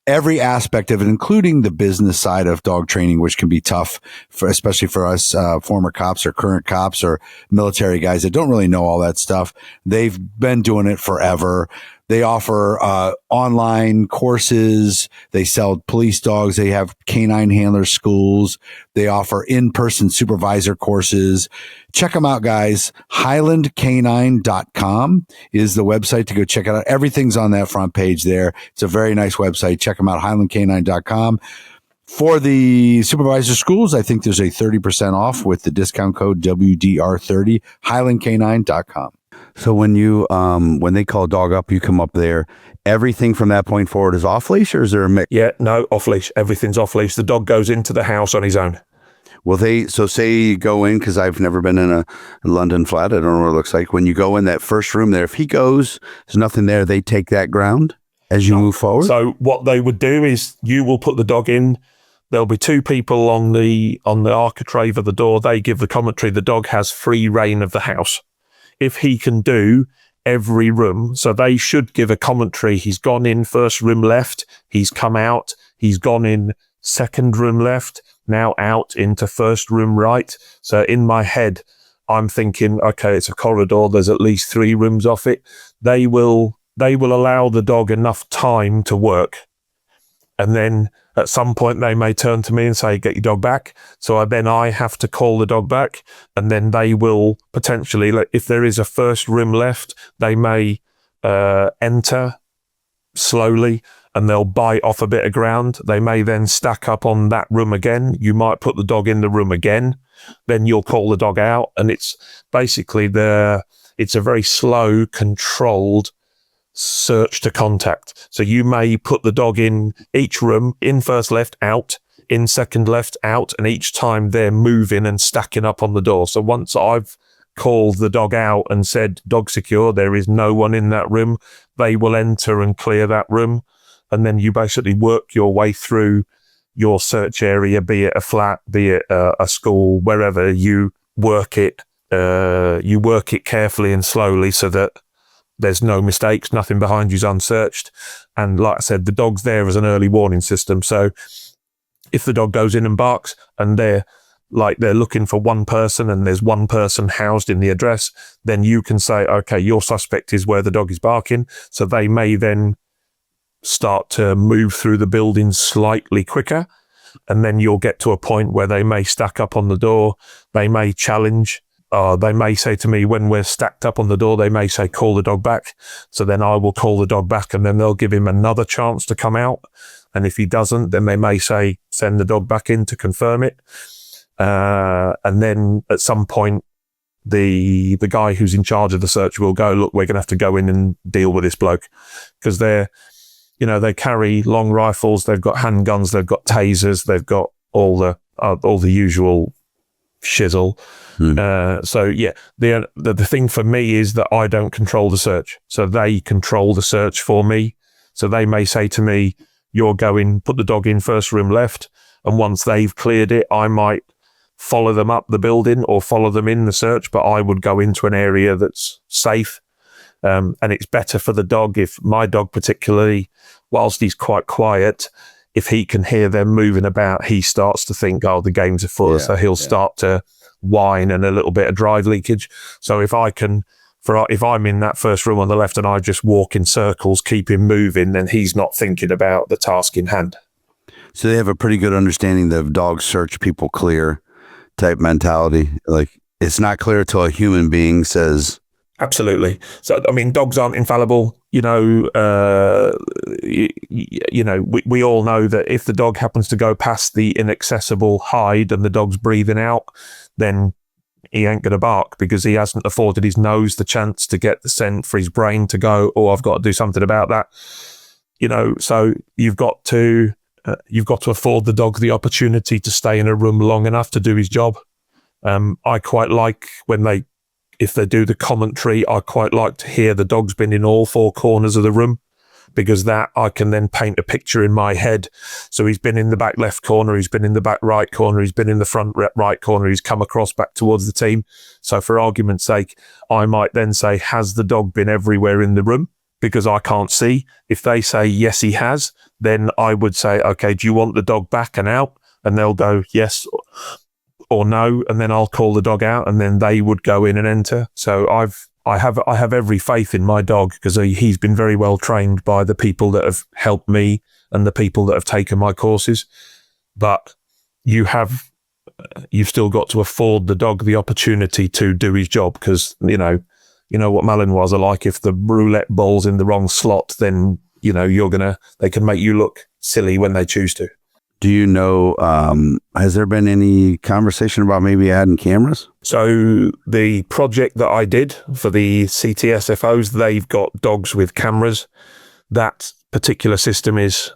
every aspect of it, including the business side of dog training, which can be tough especially for us, former cops or current cops or military guys that don't really know all that stuff. They've been doing it forever. They offer online courses. They sell police dogs. They have canine handler schools. They offer in-person supervisor courses. Check them out, guys. HighlandCanine.com is the website to go check it out. Everything's on that front page there. It's a very nice website. Check them out, HighlandCanine.com. For the supervisor schools, I think there's a 30% off with the discount code WDR30, HighlandCanine.com. So when you when they call a dog up, you come up there. Everything from that point forward is off leash, or is there a mix? Yeah, no, off leash. Everything's off leash. The dog goes into the house on his own. Well, say you go in, because I've never been in a London flat. I don't know what it looks like. When you go in that first room there, if he goes, there's nothing there, they take that ground as you move forward? So what they would do is you will put the dog in. There'll be two people on the architrave of the door. They give the commentary. The dog has free reign of the house. If he can do every room, so they should give a commentary. He's gone in first room left. He's come out. He's gone in second room left. Now out into first room right. So in my head, I'm thinking, okay, it's a corridor. There's at least 3 rooms off it. They will allow the dog enough time to work. And then at some point they may turn to me and say, get your dog back. So I have to call the dog back, and then they will potentially, like, if there is a first room left, they may enter slowly and they'll bite off a bit of ground. They may then stack up on that room again. You might put the dog in the room again. Then you'll call the dog out. And it's basically it's a very slow, controlled search to contact. So you may put the dog in each room, in first left, out, in second left, out, and each time they're moving and stacking up on the door. So once I've called the dog out and said, dog secure, there is no one in that room, they will enter and clear that room. And then you basically work your way through your search area, be it a flat, be it a school, wherever you work it. You work it carefully and slowly so that there's no mistakes, nothing behind you's unsearched. And like I said, the dog's there as an early warning system. So if the dog goes in and barks and they're looking for one person and there's one person housed in the address, then you can say, okay, your suspect is where the dog is barking. So they may then start to move through the building slightly quicker. And then you'll get to a point where they may stack up on the door. They may challenge. They may say to me, when we're stacked up on the door, they may say, call the dog back. So then I will call the dog back, and then they'll give him another chance to come out. And if he doesn't, then they may say, send the dog back in to confirm it. And then at some point, the guy who's in charge of the search will go, look, we're going to have to go in and deal with this bloke, because they carry long rifles. They've got handguns. They've got tasers. They've got all the usual shizzle. So yeah, the thing for me is that I don't control the search. So they control the search for me. So they may say to me, you're going, put the dog in first room left. And once they've cleared it, I might follow them up the building or follow them in the search, but I would go into an area that's safe. And it's better for the dog if my dog particularly, whilst he's quite quiet, if he can hear them moving about, he starts to think, oh, the game's afoot. So he'll start to whine and a little bit of drive leakage. So if I'm in that first room on the left and I just walk in circles, keep him moving, then he's not thinking about the task in hand. So they have a pretty good understanding of dog search, people clear type mentality. Like, it's not clear till a human being says. Absolutely. So, I mean, dogs aren't infallible. We all know that if the dog happens to go past the inaccessible hide and the dog's breathing out, then he ain't going to bark, because he hasn't afforded his nose the chance to get the scent for his brain to go, oh, I've got to do something about that. So you've got to afford the dog the opportunity to stay in a room long enough to do his job. I quite like if they do the commentary, I quite like to hear the dog's been in all 4 corners of the room, because that I can then paint a picture in my head. So he's been in the back left corner, he's been in the back right corner, he's been in the front right corner, he's come across back towards the team. So for argument's sake, I might then say, has the dog been everywhere in the room? Because I can't see. If they say, yes, he has, then I would say, okay, do you want the dog back and out? And they'll go, yes or no. And then I'll call the dog out, and then they would go in and enter. So I have every faith in my dog because he's been very well trained by the people that have helped me and the people that have taken my courses. But you've still got to afford the dog the opportunity to do his job, because you know what Malinois are like. If the roulette ball's in the wrong slot, then they can make you look silly when they choose to. Do you know, has there been any conversation about maybe adding cameras? So the project that I did for the CTSFOs, they've got dogs with cameras. That particular system is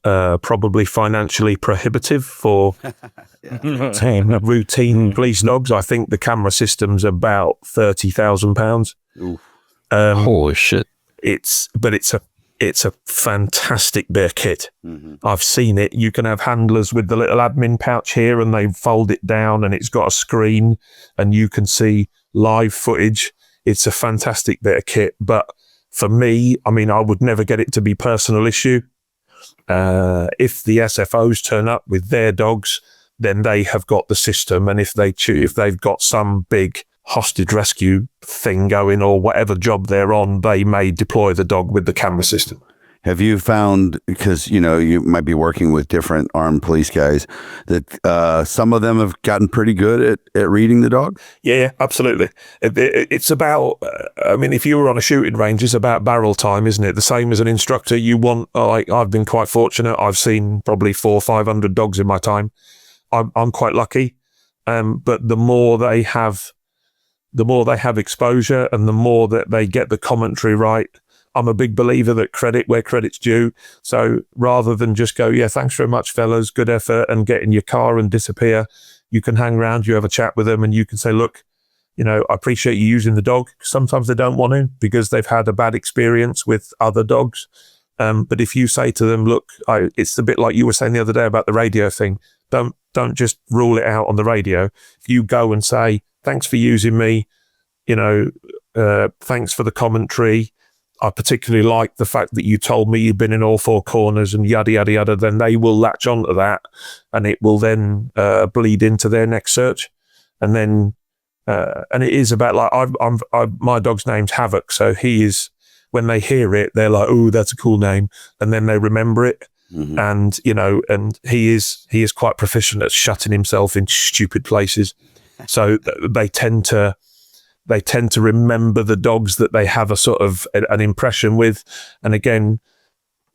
probably financially prohibitive for routine police dogs. I think the camera system's about £30,000. Holy shit. It's a fantastic bit of kit. Mm-hmm. I've seen it. You can have handlers with the little admin pouch here, and they fold it down and it's got a screen and you can see live footage. It's a fantastic bit of kit. But for me, I mean, I would never get it to be personal issue. If the SFOs turn up with their dogs, then they have got the system. And if they've got some big hostage rescue thing going or whatever job they're on, they may deploy the dog with the camera system. Have you found, because you might be working with different armed police guys, that some of them have gotten pretty good at reading the dog? Yeah, absolutely. It's about, if you were on a shooting range, it's about barrel time, isn't it? The same as an instructor. You want, I've been quite fortunate. I've seen probably 400 or 500 dogs in my time. I'm quite lucky. But the more they have exposure and the more that they get the commentary right, I'm a big believer that credit where credit's due. So rather than just go, yeah, thanks very much, fellas, good effort, and get in your car and disappear, you can hang around, you have a chat with them, and you can say, look, I appreciate you using the dog. Sometimes they don't want to because they've had a bad experience with other dogs. But if you say to them, look, it's a bit like you were saying the other day about the radio thing. Don't just rule it out on the radio. If you go and say, thanks for using me, thanks for the commentary. I particularly like the fact that you told me you've been in all four corners and yada, yada, yada. Then they will latch onto that and it will then bleed into their next search. And then, and it is about like, my dog's name's Havoc. So he is, when they hear it, they're like, oh, that's a cool name. And then they remember it. Mm-hmm. And, and he is quite proficient at shutting himself in stupid places. So they tend to remember the dogs that they have a sort of an impression with. And again,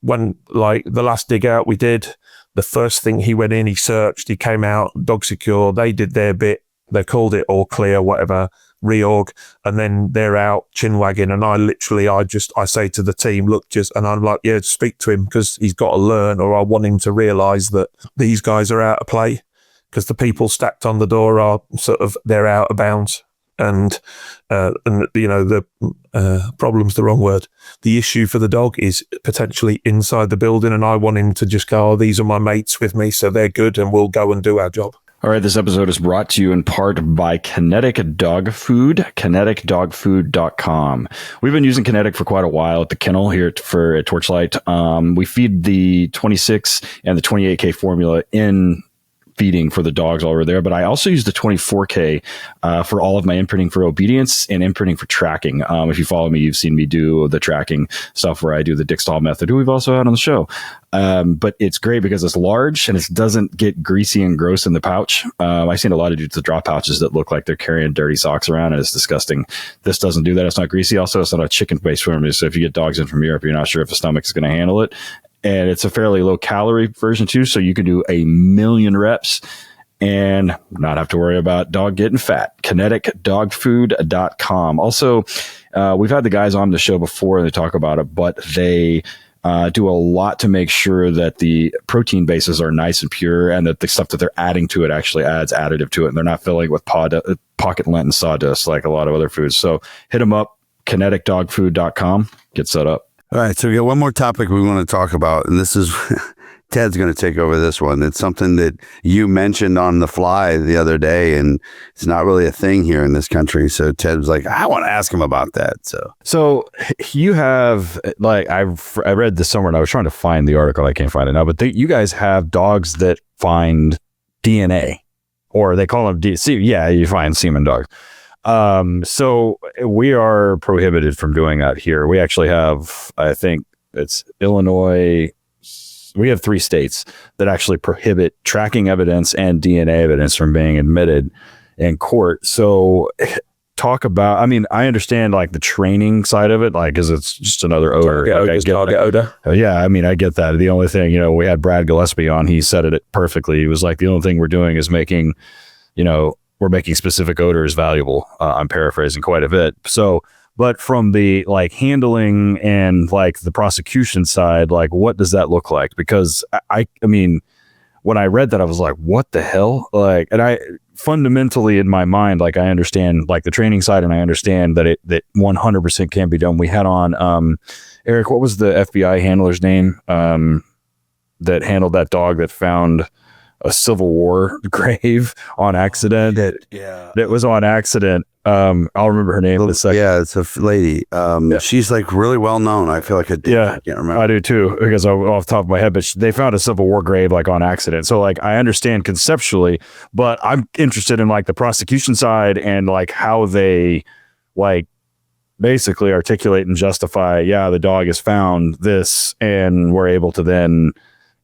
when like the last dig out we did, the first thing he went in, he searched, he came out, dog secure, they did their bit, they called it all clear, whatever, reorg, and then they're out chin wagging. And I say to the team, look, and I'm like, yeah, speak to him because he's got to learn, or I want him to realize that these guys are out of play because the people stacked on the door are they're out of bounds. And the problem's the wrong word. The issue for the dog is potentially inside the building, and I want him to just go, oh, these are my mates with me, so they're good, and we'll go and do our job. All right, this episode is brought to you in part by Kinetic Dog Food, kineticdogfood.com. We've been using Kinetic for quite a while at the kennel here at Torchlight. We feed the 26 and the 28K formula in feeding for the dogs while we're there, but I also use the 24K for all of my imprinting for obedience and imprinting for tracking. If you follow me, you've seen me do the tracking stuff where I do the Dick Stahl method, who we've also had on the show. But it's great because it's large and it doesn't get greasy and gross in the pouch. I've seen a lot of dudes with drop pouches that look like they're carrying dirty socks around, and it's disgusting. This doesn't do that. It's not greasy. Also, it's not a chicken-based formula, so if you get dogs in from Europe, you're not sure if the stomach is going to handle it. And it's a fairly low calorie version too, so you can do 1,000,000 reps and not have to worry about dog getting fat. kineticdogfood.com. Also, we've had the guys on the show before and they talk about it, but they do a lot to make sure that the protein bases are nice and pure, and that the stuff that they're adding to it actually adds additive to it, and they're not filling it with pocket lint and sawdust like a lot of other foods. So hit them up, kineticdogfood.com. Get set up. All right, so we got one more topic we want to talk about, and this is Ted's going to take over this one. It's something that you mentioned on the fly the other day, and it's not really a thing here in this country. So Ted was like, I want to ask him about that. So you have, like, I read this somewhere, and I was trying to find the article. I can't find it now, but you guys have dogs that find DNA, or they call them you find semen dogs. So we are prohibited from doing that here. We actually have, I think it's Illinois. We have 3 states that actually prohibit tracking evidence and DNA evidence from being admitted in court. So talk about, I mean, I understand like the training side of it, like, cause it's just another odor. Target odor. Yeah. I mean, I get that. The only thing, we had Brad Gillespie on, he said it perfectly. He was like, the only thing we're doing is making, we're making specific odors valuable. I'm paraphrasing quite a bit. So, but from the like handling and like the prosecution side, like what does that look like? Because I mean, when I read that, I was like, what the hell? Like, and I fundamentally in my mind, like I understand like the training side and I understand that that 100% can be done. We had on, Eric, what was the FBI handler's name that handled that dog that found a Civil War grave on accident? That was on accident. I'll remember her name in a second. Yeah, it's a lady. She's like really well known. I feel like I can't remember. I do too, because I'm off the top of my head, but they found a Civil War grave like on accident. So like I understand conceptually, but I'm interested in like the prosecution side and like how they like basically articulate and justify, the dog has found this, and we're able to then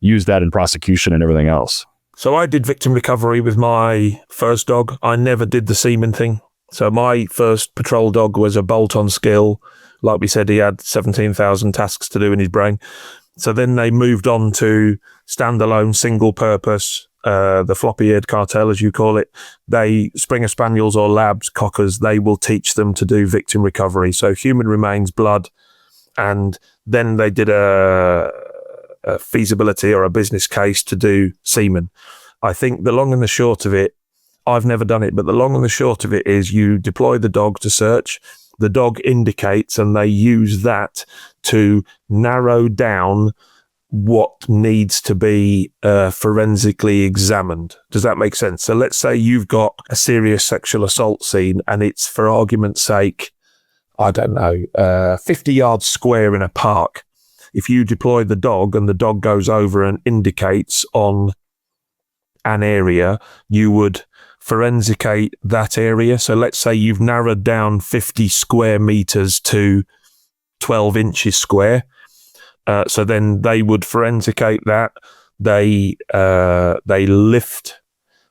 use that in prosecution and everything else. So I did victim recovery with my first dog. I never did the semen thing. So my first patrol dog was a bolt-on skill. Like we said, he had 17,000 tasks to do in his brain. So then they moved on to standalone, single purpose, the floppy-eared cartel, as you call it. They, Springer Spaniels or Labs, Cockers, they will teach them to do victim recovery. So human remains, blood, and then they did a feasibility or a business case to do semen. I think the long and the short of it, I've never done it, but the long and the short of it is you deploy the dog to search, the dog indicates, and they use that to narrow down what needs to be forensically examined. Does that make sense? So let's say you've got a serious sexual assault scene and it's, for argument's sake, I don't know, 50 yards square in a park. If you deploy the dog and the dog goes over and indicates on an area, you would forensicate that area. So let's say you've narrowed down 50 square meters to 12 inches square. So then they would forensicate that. They lift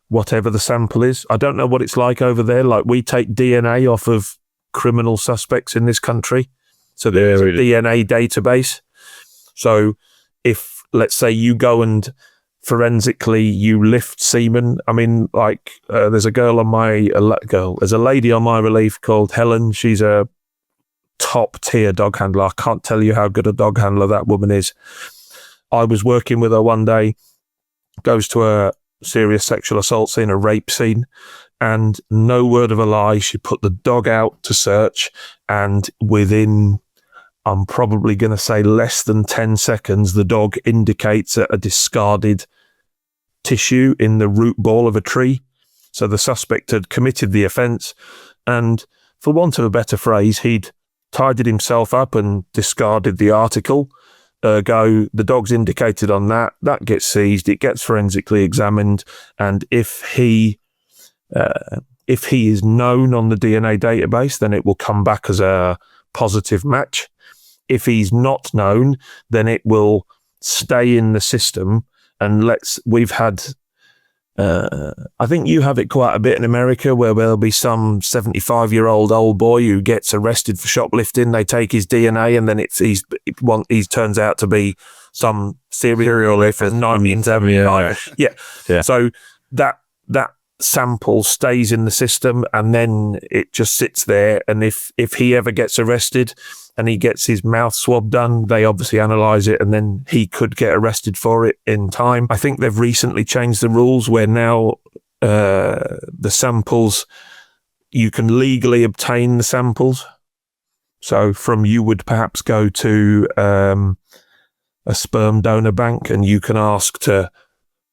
whatever the sample is. I don't know what it's like over there. Like we take DNA off of criminal suspects in this country. So there's a DNA database. So if, let's say you go and forensically you lift semen, I mean, like there's a there's a lady on my relief called Helen. She's a top tier dog handler. I can't tell you how good a dog handler that woman is. I was working with her one day, goes to a serious sexual assault scene, a rape scene, and no word of a lie, she put the dog out to search, and within, I'm probably going to say less than 10 seconds, the dog indicates a discarded tissue in the root ball of a tree. So the suspect had committed the offence, and for want of a better phrase, he'd tidied himself up and discarded the article. Ergo, the dog's indicated on that gets seized, it gets forensically examined, and if he is known on the DNA database, then it will come back as a positive match. If he's not known, then it will stay in the system. And we've had, I think you have it quite a bit in America, where there'll be some 75-year-old old boy who gets arrested for shoplifting. They take his DNA, and then he turns out to be some serial killer. 1975. Yeah. So that sample stays in the system, and then it just sits there. And if he ever gets arrested and he gets his mouth swab done, they obviously analyze it, and then he could get arrested for it in time. I think they've recently changed the rules where now the samples, you can legally obtain the samples. So you would perhaps go to a sperm donor bank and you can ask to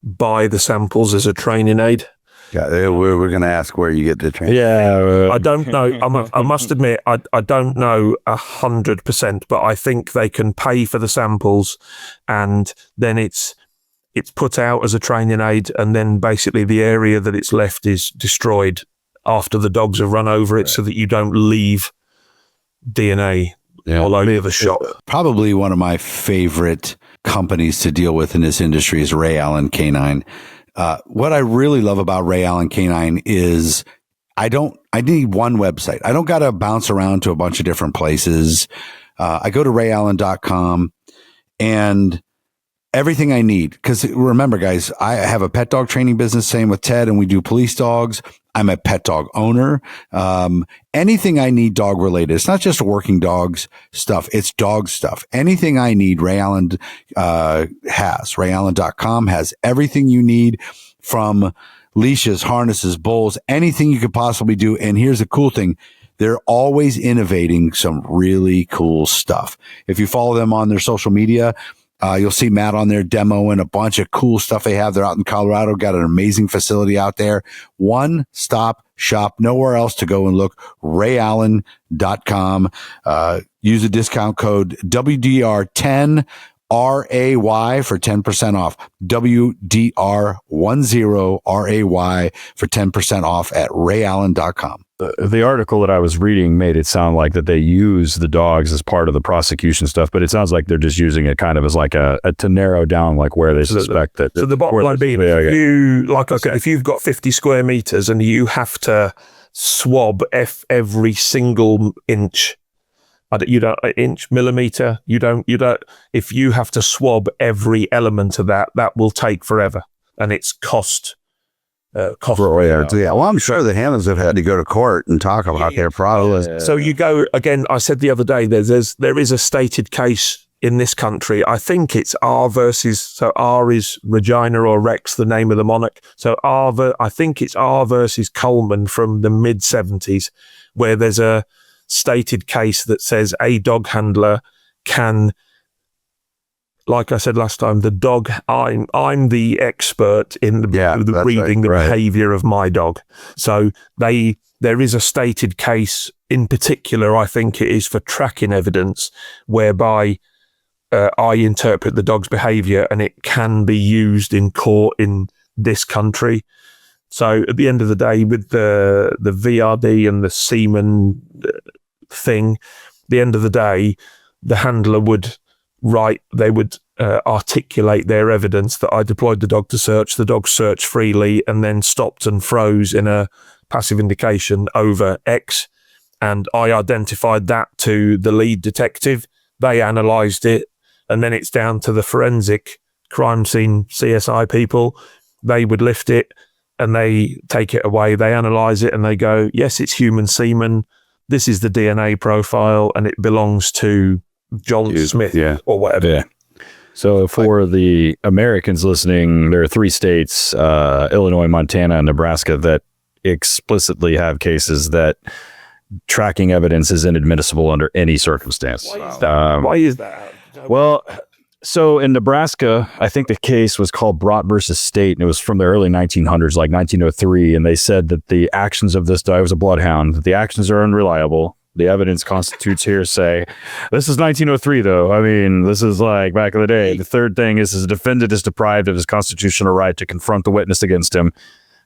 buy the samples as a training aid. Yeah, we're going to ask where you get the training. Yeah. I don't know. I must admit, I don't know 100%, but I think they can pay for the samples, and then it's put out as a training aid, and then basically the area that it's left is destroyed after the dogs have run over it, so that you don't leave DNA all over the shop. Probably one of my favorite companies to deal with in this industry is Ray Allen Canine. What I really love about Ray Allen Canine is I need one website. I don't got to bounce around to a bunch of different places. I go to rayallen.com and everything I need. Because remember, guys, I have a pet dog training business, same with Ted, and we do police dogs. I'm a pet dog owner. Anything I need dog related. It's not just working dogs stuff. It's dog stuff. Anything I need, Ray Allen has. Rayallen.com has everything you need, from leashes, harnesses, bowls, anything you could possibly do. And here's the cool thing. They're always innovating some really cool stuff. If you follow them on their social media, you'll see Matt on there demoing a bunch of cool stuff they have. They're out in Colorado, got an amazing facility out there. One stop shop, nowhere else to go and look. Rayallen.com. Use the discount code WDR10 RAY for 10% off. WDR10 RAY for 10% off at rayallen.com. The article that I was reading made it sound like that they use the dogs as part of the prosecution stuff, but it sounds like they're just using it kind of as like a to narrow down like where they suspect that. So the bottom line being, if you've got 50 square meters and you have to swab every single inch, you don't inch, millimeter, you don't, if you have to swab every element of that will take forever, and it's cost. Yeah, well, I'm sure the handlers have had to go to court and talk about their problems. So you go again. I said the other day, there is a stated case in this country. I think it's R versus. So R is Regina or Rex, the name of the monarch. So I think it's R versus Coleman from the mid 70s, where there's a stated case that says a dog handler can. Like I said last time, the dog, I'm the expert in the breeding, the behavior of my dog. So there is a stated case in particular, I think it is for tracking evidence, whereby I interpret the dog's behavior and it can be used in court in this country. So at the end of the day, with the VRD and the semen thing, at the end of the day, the handler would articulate their evidence that I deployed the dog to search. The dog searched freely and then stopped and froze in a passive indication over X. And I identified that to the lead detective. They analysed it. And then it's down to the forensic crime scene CSI people. They would lift it and they take it away. They analyse it and they go, yes, it's human semen. This is the DNA profile and it belongs to John Smith or whatever. Yeah. So for the Americans listening, there are 3 states, Illinois, Montana, and Nebraska, that explicitly have cases that tracking evidence is inadmissible under any circumstance. Why is that? Well, so in Nebraska, I think the case was called Brott versus State, and it was from the early 1900s, like 1903, and they said that the actions of this dog, was a bloodhound, that the actions are unreliable. The evidence constitutes hearsay. This is 1903, though. I mean, this is like back in the day. The third thing is the defendant is deprived of his constitutional right to confront the witness against him.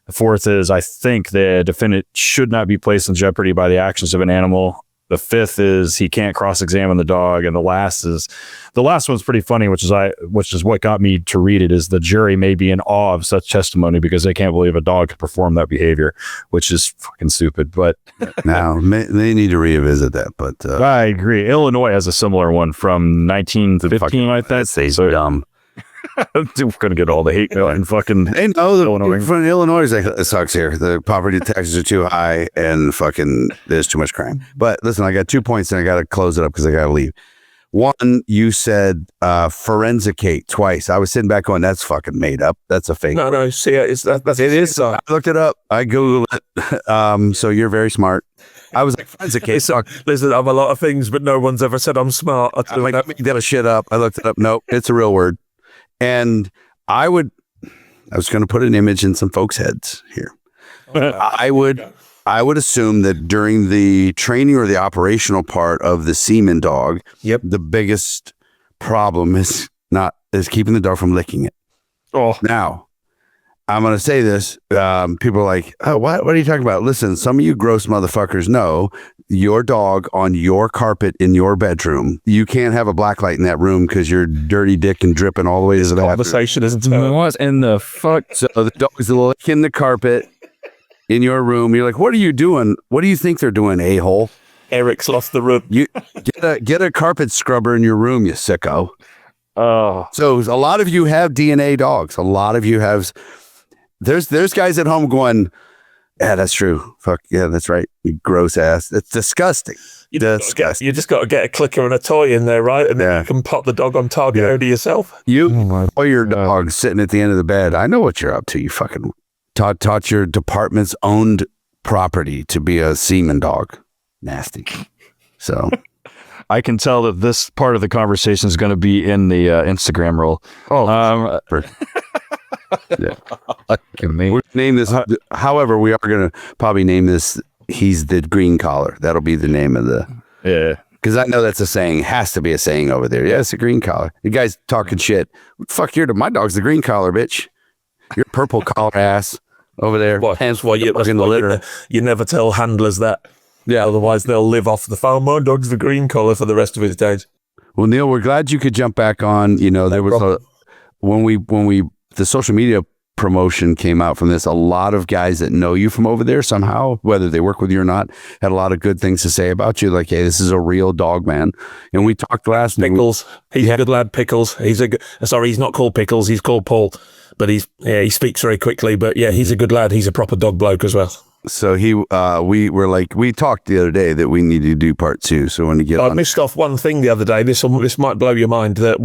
The fourth is, I think the defendant should not be placed in jeopardy by the actions of an animal. The fifth is he can't cross-examine the dog. And the last one's pretty funny, which is what got me to read it, is the jury may be in awe of such testimony because they can't believe a dog could perform that behavior, which is fucking stupid. But now they need to revisit that. But I agree. Illinois has a similar one from 1915 like that. So dumb. We're going to get all the hate mail and fucking Illinois. From Illinois is like, it sucks here. The property taxes are too high and fucking there's too much crime. But listen, I got 2 points and I got to close it up because I got to leave. One, you said forensicate twice. I was sitting back going, that's fucking made up. That's a fake. No, see, it is. I looked it up. I Googled it. So you're very smart. I was like, forensicate. Listen, I'm a lot of things, but no one's ever said I'm smart. I made that shit up. I looked it up. Nope, it's a real word. And I was going to put an image in some folks' heads here. I would assume that during the training or the operational part of the semen dog, the biggest problem is keeping the dog from licking it. Oh, now I'm going to say this. People are like, oh, what are you talking about? Listen, some of you gross motherfuckers know your dog on your carpet in your bedroom. You can't have a black light in that room because you're dirty dick and dripping all the way to the Conversation isn't What in the fuck? So the dog's licking the carpet in your room. You're like, what are you doing? What do you think they're doing, a-hole? Eric's lost the room. You get a carpet scrubber in your room, you sicko. Oh, So a lot of you have DNA dogs. A lot of you have. There's guys at home going, yeah, that's true. Fuck yeah, that's right. You gross ass. It's disgusting. You just got to get a clicker and a toy in there, right? And then you can pop the dog on target onto yourself. You or your dog sitting at the end of the bed. I know what you're up to. You fucking taught your department's owned property to be a semen dog. Nasty. So I can tell that this part of the conversation is going to be in the Instagram role. yeah. We're name this. However, we are going to probably name this. He's the green collar. That'll be the name of the. Yeah. Because I know that's a saying. Has to be a saying over there. Yeah, it's a green collar. You guys talking shit. Fuck my dog's the green collar, bitch. You're purple collar ass over there. Hence why you never tell handlers that. Yeah. Otherwise, they'll live off the farm. My dog's the green collar for the rest of his days. Well, Neil, we're glad you could jump back on. You know, there was when the social media promotion came out from this, a lot of guys that know you from over there somehow, whether they work with you or not, had a lot of good things to say about you. Like, hey, this is a real dog, man. And we talked last night. Pickles. He's a good lad, Pickles. He's not called Pickles. He's called Paul. But he speaks very quickly. But yeah, he's a good lad. He's a proper dog bloke as well. So we talked the other day that we need to do part 2. So when you get I missed off one thing the other day. This might blow your mind, that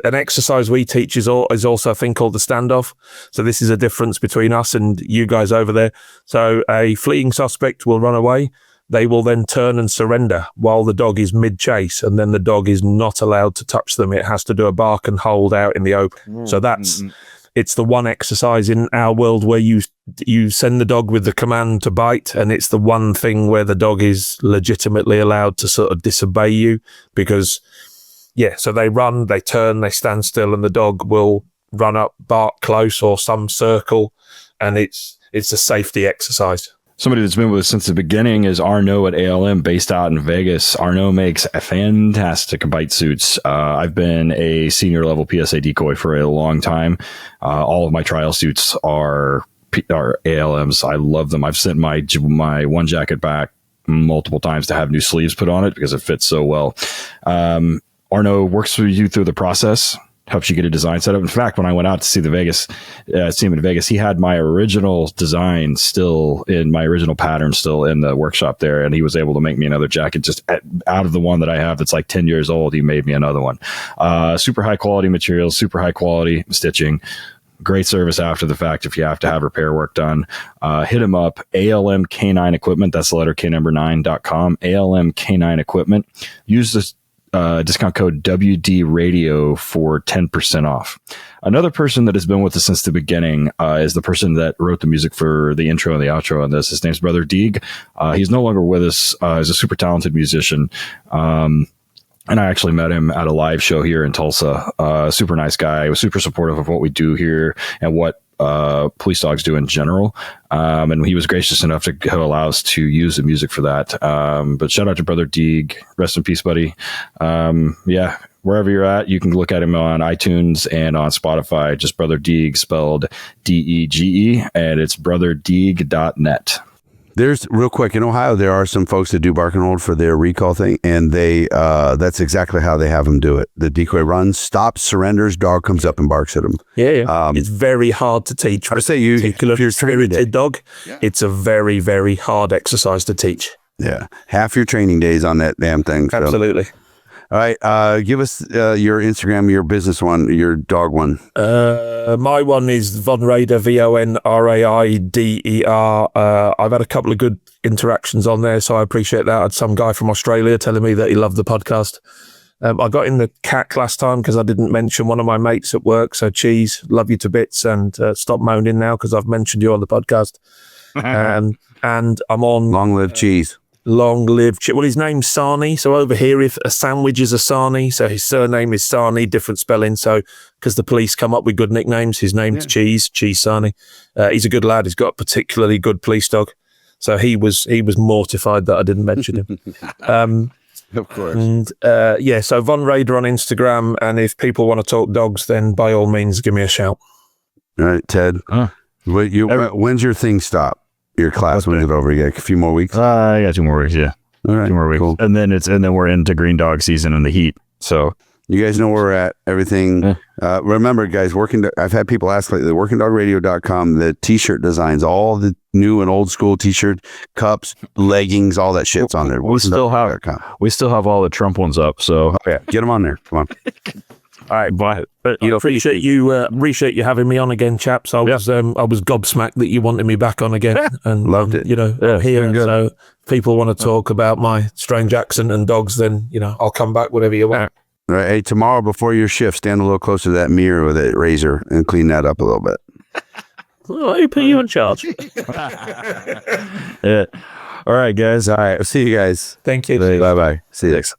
an exercise we teach is also a thing called the standoff. So this is a difference between us and you guys over there. So a fleeing suspect will run away. They will then turn and surrender while the dog is mid-chase, and then the dog is not allowed to touch them. It has to do a bark and hold out in the open. So it's the one exercise in our world where you send the dog with the command to bite, and it's the one thing where the dog is legitimately allowed to sort of disobey you, because, so they run, they turn, they stand still, and the dog will run up, bark close or some circle, and it's a safety exercise. Somebody that's been with us since the beginning is Arnaud at ALM, based out in Vegas. Arnaud makes fantastic bite suits. I've been a senior level PSA decoy for a long time. All of my trial suits are ALMs. I love them. I've sent my one jacket back multiple times to have new sleeves put on it because it fits so well. Arnaud works with you through the process, helps you get a design set up. In fact, when I went out to see him in Vegas, he had my original design still in my original pattern still in the workshop there, and he was able to make me another jacket just out of the one that I have that's like 10 years old. He made me another one. Super high quality materials, super high quality stitching. Great service after the fact if you have to have repair work done. Hit him up, ALM K9 Equipment. That's the letter K number 9.com. ALM K9 Equipment. Use this discount code WD Radio for 10% off. Another person that has been with us since the beginning is the person that wrote the music for the intro and the outro on this. His name's Brother Deaux. He's no longer with us. He's a super talented musician. And I actually met him at a live show here in Tulsa. Super nice guy. He was super supportive of what we do here and what police dogs do in general. And he was gracious enough to allow us to use the music for that. But shout out to Brother Deaux. Rest in peace, buddy. Wherever you're at, you can look at him on iTunes and on Spotify. Just Brother Deaux, spelled DEGE, and it's brotherdeag.net. There's real quick in Ohio, there are some folks that do bark and hold for their recall thing, and they that's exactly how they have them do it. The decoy runs, stops, surrenders, dog comes up and barks at them. It's very hard to teach. I say if you're spirited dog, it's a very, very hard exercise to teach. Yeah, half your training days on that damn thing. So. Absolutely. All right, give us your Instagram, your business one, your dog one. My one is Von Raider, VONRAIDER. I've had a couple of good interactions on there, so I appreciate that. I had some guy from Australia telling me that he loved the podcast. I got in the CAC last time because I didn't mention one of my mates at work. So Cheese, love you to bits, and stop moaning now because I've mentioned you on the podcast. And I'm on... Long live Cheese. long live. Well, his name's Sarni. So over here, if a sandwich is a Sarni, so his surname is Sarni, different spelling. So because the police come up with good nicknames, his name's Cheese Sarni. He's a good lad. He's got a particularly good police dog. So he was mortified that I didn't mention him. Of course. And so Von Raider on Instagram. And if people want to talk dogs, then by all means, give me a shout. All right, Ted. When's your thing stop? Your class, when is it over? You got a few more weeks? I got 2 more weeks, yeah. All right, 2 more weeks. cool. And then we're into green dog season and the heat. So you guys know where we're at. Everything. Remember, guys, I've had people ask lately, workingdogradio.com, the t-shirt designs, all the new and old school t-shirt, cups, leggings, all that shit's on there. we still have all the Trump ones up. So yeah, get them on there. Come on. all right, but Appreciate you having me on again, chaps. I was gobsmacked that you wanted me back on again, and Loved it. I'm here. So if people want to talk about my strange accent and dogs, then I'll come back whenever you want. All right, hey, tomorrow before your shift, stand a little closer to that mirror with a razor and clean that up a little bit. Oh, who put you in charge? yeah. All right, guys. All right, see you guys. Thank you. Bye bye. See you. Thanks.